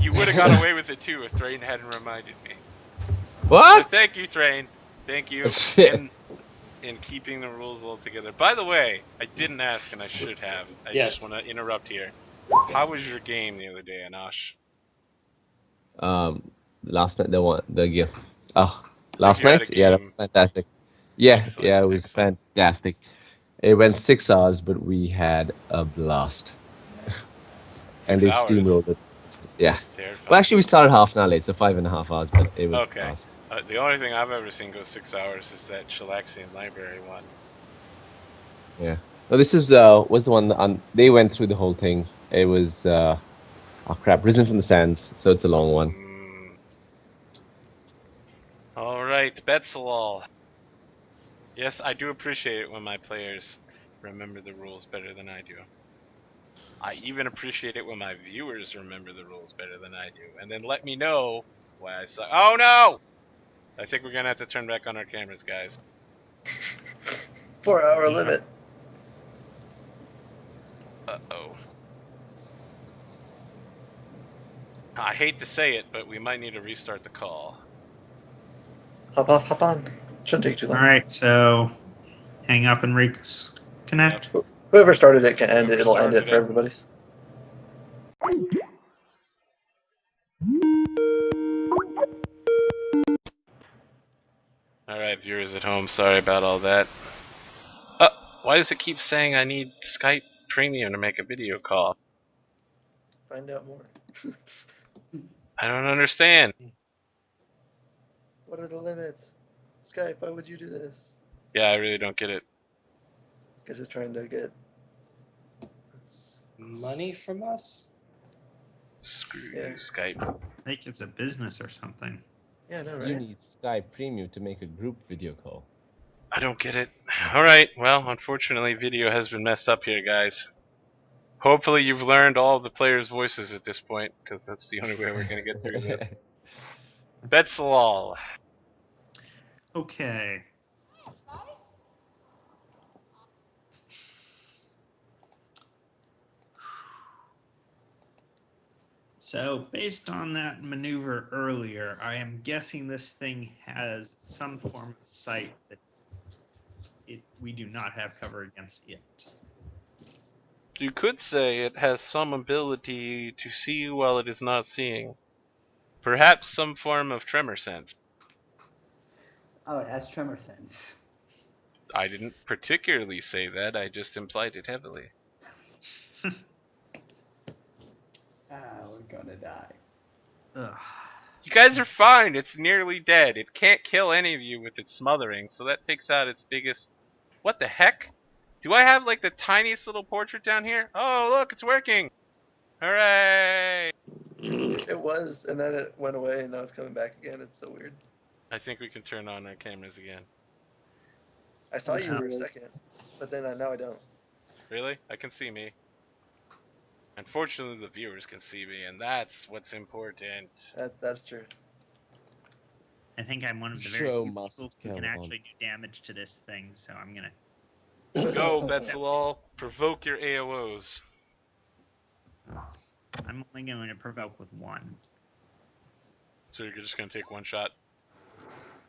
Speaker 1: You would have got away with it too if Thrain hadn't reminded me. So
Speaker 3: What?
Speaker 1: thank you, Thrain. Thank you
Speaker 3: Shit.
Speaker 1: in keeping the rules all together. By the way, I didn't ask and I should have. I
Speaker 7: Yes.
Speaker 1: just want to interrupt here. How was your game the other day, Anash?
Speaker 3: Last night the gift. Oh, last
Speaker 1: you had
Speaker 3: night?
Speaker 1: a
Speaker 3: Yeah,
Speaker 1: game.
Speaker 3: that's fantastic. Yeah,
Speaker 1: Excellent,
Speaker 3: yeah, it was
Speaker 1: excellent.
Speaker 3: fantastic. It went 6 hours, but we had a blast. And
Speaker 1: 6
Speaker 3: they
Speaker 1: hours.
Speaker 3: steamrolled it. Yeah.
Speaker 1: That's terrifying.
Speaker 3: Well, actually, we started half an hour late, so 5.5 hours, but it was
Speaker 1: Okay.
Speaker 3: fast.
Speaker 1: The only thing I've ever seen go 6 hours is that Chilaxian Library one.
Speaker 3: Yeah. No, this is was the one on. They went through the whole thing. It was oh crap, Risen from the Sands. So it's a long one.
Speaker 1: All right, Betsalal. Yes, I do appreciate it when my players remember the rules better than I do. I even appreciate it when my viewers remember the rules better than I do, and then let me know why I suck. Oh no! I think we're gonna have to turn back on our cameras, guys.
Speaker 6: 4-hour limit.
Speaker 1: Uh-oh. I hate to say it, but we might need to restart the call.
Speaker 6: Hop off, hop on. Shouldn't take too
Speaker 2: All
Speaker 6: long.
Speaker 2: right, so hang up and reconnect.
Speaker 6: Whoever started it can end
Speaker 1: Whoever
Speaker 6: it. It'll end it
Speaker 1: started
Speaker 6: for
Speaker 1: it.
Speaker 6: everybody.
Speaker 1: Alright, viewers at home, sorry about all that. Why does it keep saying I need Skype premium to make a video call?
Speaker 6: Find out more.
Speaker 1: I don't understand.
Speaker 6: What are the limits? Skype, why would you do this?
Speaker 1: Yeah, I really don't get it.
Speaker 6: Guess it's trying to get.
Speaker 7: Money from us?
Speaker 1: Screw
Speaker 6: Yeah.
Speaker 1: you, Skype.
Speaker 2: I think it's a business or something.
Speaker 6: Yeah, I know,
Speaker 3: You
Speaker 6: right?
Speaker 3: need Skype Premium to make a group video call.
Speaker 1: I don't get it. Alright, well, unfortunately, video has been messed up here, guys. Hopefully you've learned all the players' voices at this point, because that's the only way we're going to get through this. Betsalal.
Speaker 2: Okay. So, based on that maneuver earlier, I am guessing this thing has some form of sight that we do not have cover against it.
Speaker 1: You could say it has some ability to see while it is not seeing. Perhaps some form of tremor sense.
Speaker 5: Oh, it has tremor sense.
Speaker 1: I didn't particularly say that, I just implied it heavily.
Speaker 5: We're gonna die.
Speaker 2: Ugh.
Speaker 1: You guys are fine, it's nearly dead. It can't kill any of you with its smothering, so that takes out its biggest... What the heck? Do I have like the tiniest little portrait down here? Oh, look, it's working! Hooray!
Speaker 6: It was, and then it went away, and now it's coming back again. It's so weird.
Speaker 1: I think we can turn on our cameras again.
Speaker 6: I saw you for a
Speaker 4: Yeah.
Speaker 6: second, but then now I don't.
Speaker 1: Really? I can see me. Unfortunately, the viewers can see me, and that's what's important.
Speaker 6: That's true.
Speaker 2: I think I'm one of the very
Speaker 3: Show
Speaker 2: few
Speaker 3: must
Speaker 2: people who
Speaker 3: go
Speaker 2: can
Speaker 3: on.
Speaker 2: actually do damage to this thing, so I'm gonna.
Speaker 1: Go, Betsalal. Provoke your AOs.
Speaker 2: I'm only going to provoke with one.
Speaker 1: So you're just gonna take one shot?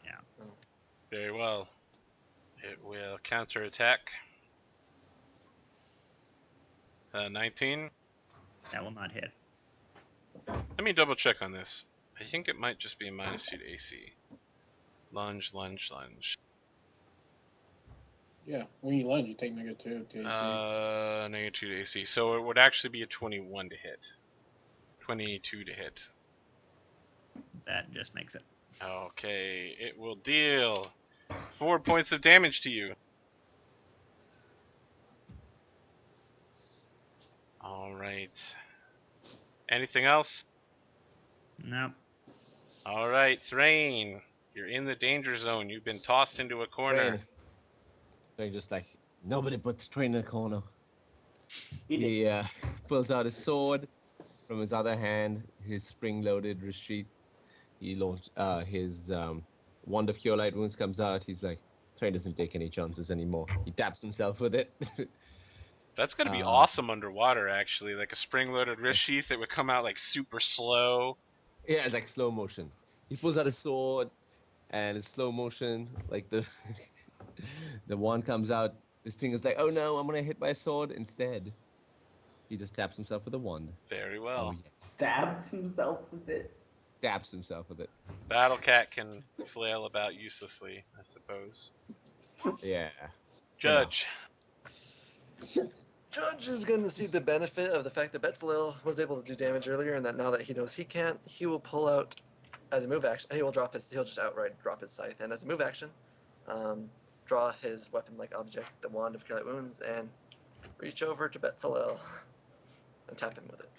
Speaker 2: Yeah.
Speaker 1: Very well. It will counterattack. 19.
Speaker 2: That will not hit.
Speaker 1: Let me double check on this. I think it might just be a -2 to AC. Lunge, lunge, lunge.
Speaker 4: Yeah, when you lunge, you take -2 to AC.
Speaker 1: -2 to AC. So it would actually be a 21 to hit. 22 to hit.
Speaker 2: That just makes it.
Speaker 1: Okay, it will deal 4 points of damage to you. Alright. Anything else?
Speaker 2: Nope.
Speaker 1: Alright, Thrain. You're in the danger zone. You've been tossed into a corner.
Speaker 3: They're just like, nobody puts Train in the corner.
Speaker 5: He did.
Speaker 3: He pulls out his sword from his other hand, his spring-loaded sheath. He launched his wand of cure light wounds comes out. He's like, Train doesn't take any chances anymore. He taps himself with it.
Speaker 1: That's gonna be awesome underwater, actually. Like a spring-loaded wrist sheath that would come out like super slow.
Speaker 3: Yeah, it's like slow motion. He pulls out his sword, and it's slow motion. Like the the wand comes out. This thing is like, oh no, I'm gonna hit my sword. Instead, he just taps himself with a wand.
Speaker 1: Very well.
Speaker 3: Oh yes,
Speaker 5: Stabs himself with it.
Speaker 3: taps himself with it.
Speaker 1: Battle Cat can flail about uselessly, I suppose.
Speaker 3: Yeah.
Speaker 1: Judge.
Speaker 6: Judge is going to see the benefit of the fact that Betsalil was able to do damage earlier, and that now that he knows he can't, he will pull out as a move action. He'll just outright drop his scythe, and as a move action, draw his weapon-like object, the Wand of Cure Light Wounds, and reach over to Betsalil and tap him with it.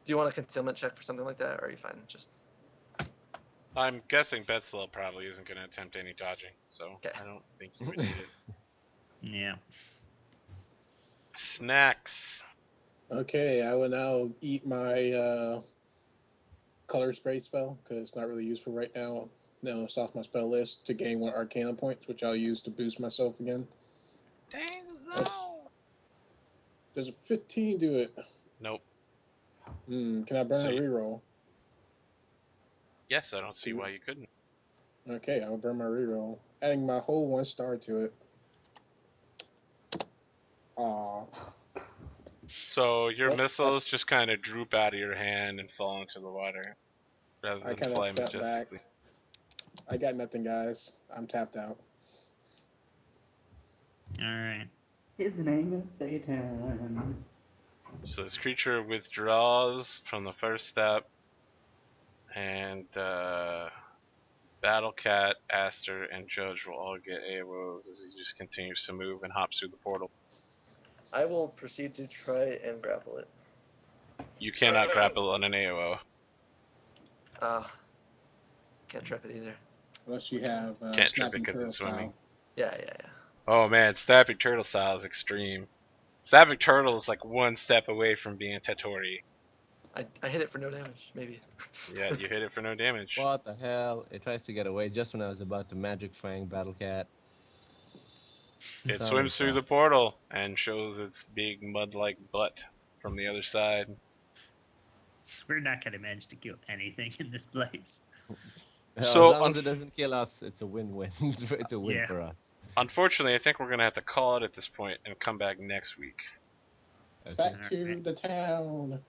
Speaker 6: Do you want a concealment check for something like that, or are you fine? Just
Speaker 1: I'm guessing Betsalil probably isn't going to attempt any dodging, so
Speaker 6: Okay.
Speaker 1: I don't think you would need it.
Speaker 2: Yeah.
Speaker 1: Snacks.
Speaker 4: Okay, I will now eat my color spray spell because it's not really useful right now. Now it's off my spell list to gain 1 Arcana points, which I'll use to boost myself again.
Speaker 1: Dang
Speaker 4: Does a 15 do it?
Speaker 1: Nope.
Speaker 4: Can I burn a
Speaker 1: See.
Speaker 4: reroll?
Speaker 1: Yes, I don't see why you couldn't.
Speaker 4: Okay, I'll burn my reroll, adding my whole 1 star to it. Aw.
Speaker 1: So your
Speaker 4: Well,
Speaker 1: missiles just kind of droop out of your hand and fall into the water, rather
Speaker 4: I
Speaker 1: than
Speaker 4: kind of
Speaker 1: fly
Speaker 4: step back.
Speaker 1: majestically.
Speaker 4: I got nothing, guys. I'm tapped out.
Speaker 2: All right.
Speaker 5: His name is Satan.
Speaker 1: So this creature withdraws from the first step, and Battle Cat, Aster, and Judge will all get AOs as he just continues to move and hops through the portal.
Speaker 6: I will proceed to try and grapple it.
Speaker 1: You cannot grapple on an AOO.
Speaker 6: Can't trip it either.
Speaker 4: Unless you have
Speaker 1: Can't trip it
Speaker 4: snapping
Speaker 1: because
Speaker 4: turtle
Speaker 1: it's swimming.
Speaker 4: style.
Speaker 6: Yeah.
Speaker 1: Oh man, Snapping Turtle style is extreme. Snapping Turtle is like one step away from being Tatori.
Speaker 6: I hit it for no damage, maybe.
Speaker 1: Yeah, you hit it for no damage.
Speaker 3: What the hell? It tries to get away just when I was about to Magic Fang Battle Cat.
Speaker 1: It
Speaker 3: Sorry,
Speaker 1: swims through
Speaker 3: pal.
Speaker 1: the portal and shows its big mud-like butt from the other side.
Speaker 2: So we're not going to manage to kill anything in this place.
Speaker 3: Hell,
Speaker 1: So,
Speaker 3: as long as it doesn't kill us, it's a win-win. It's a win
Speaker 2: Yeah.
Speaker 3: for us.
Speaker 1: Unfortunately, I think we're gonna have to call it at this point and come back next week.
Speaker 3: Okay.
Speaker 4: Back to
Speaker 2: Alright.
Speaker 4: the town.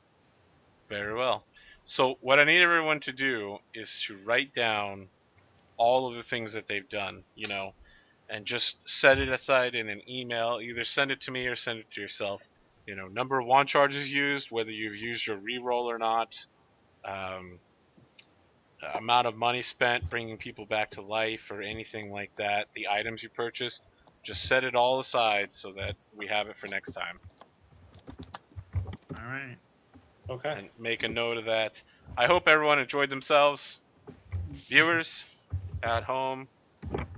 Speaker 1: Very well. So what I need everyone to do is to write down all of the things that they've done, you know, and just set it aside in an email. Either send it to me or send it to yourself. You know, number of wand charges used, whether you've used your reroll or not, um, amount of money spent bringing people back to life or anything like that, the items you purchased. Just set it all aside so that we have it for next time.
Speaker 2: All right.
Speaker 9: Okay.
Speaker 1: And make a note of that. I hope everyone enjoyed themselves. Viewers at home,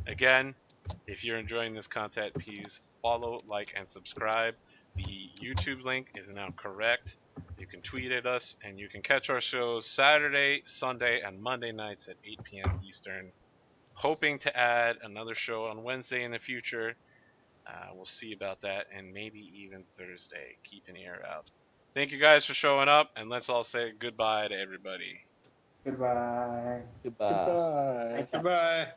Speaker 1: again, if you're enjoying this content, please follow, like, and subscribe. The YouTube link is now correct. You can tweet at us, and you can catch our shows Saturday, Sunday, and Monday nights at 8 p.m. Eastern. Hoping to add another show on Wednesday in the future. We'll see about that, and maybe even Thursday. Keep an ear out. Thank you guys for showing up, and let's all say goodbye to everybody.
Speaker 5: Goodbye.
Speaker 3: Goodbye.
Speaker 4: Goodbye.
Speaker 9: Goodbye.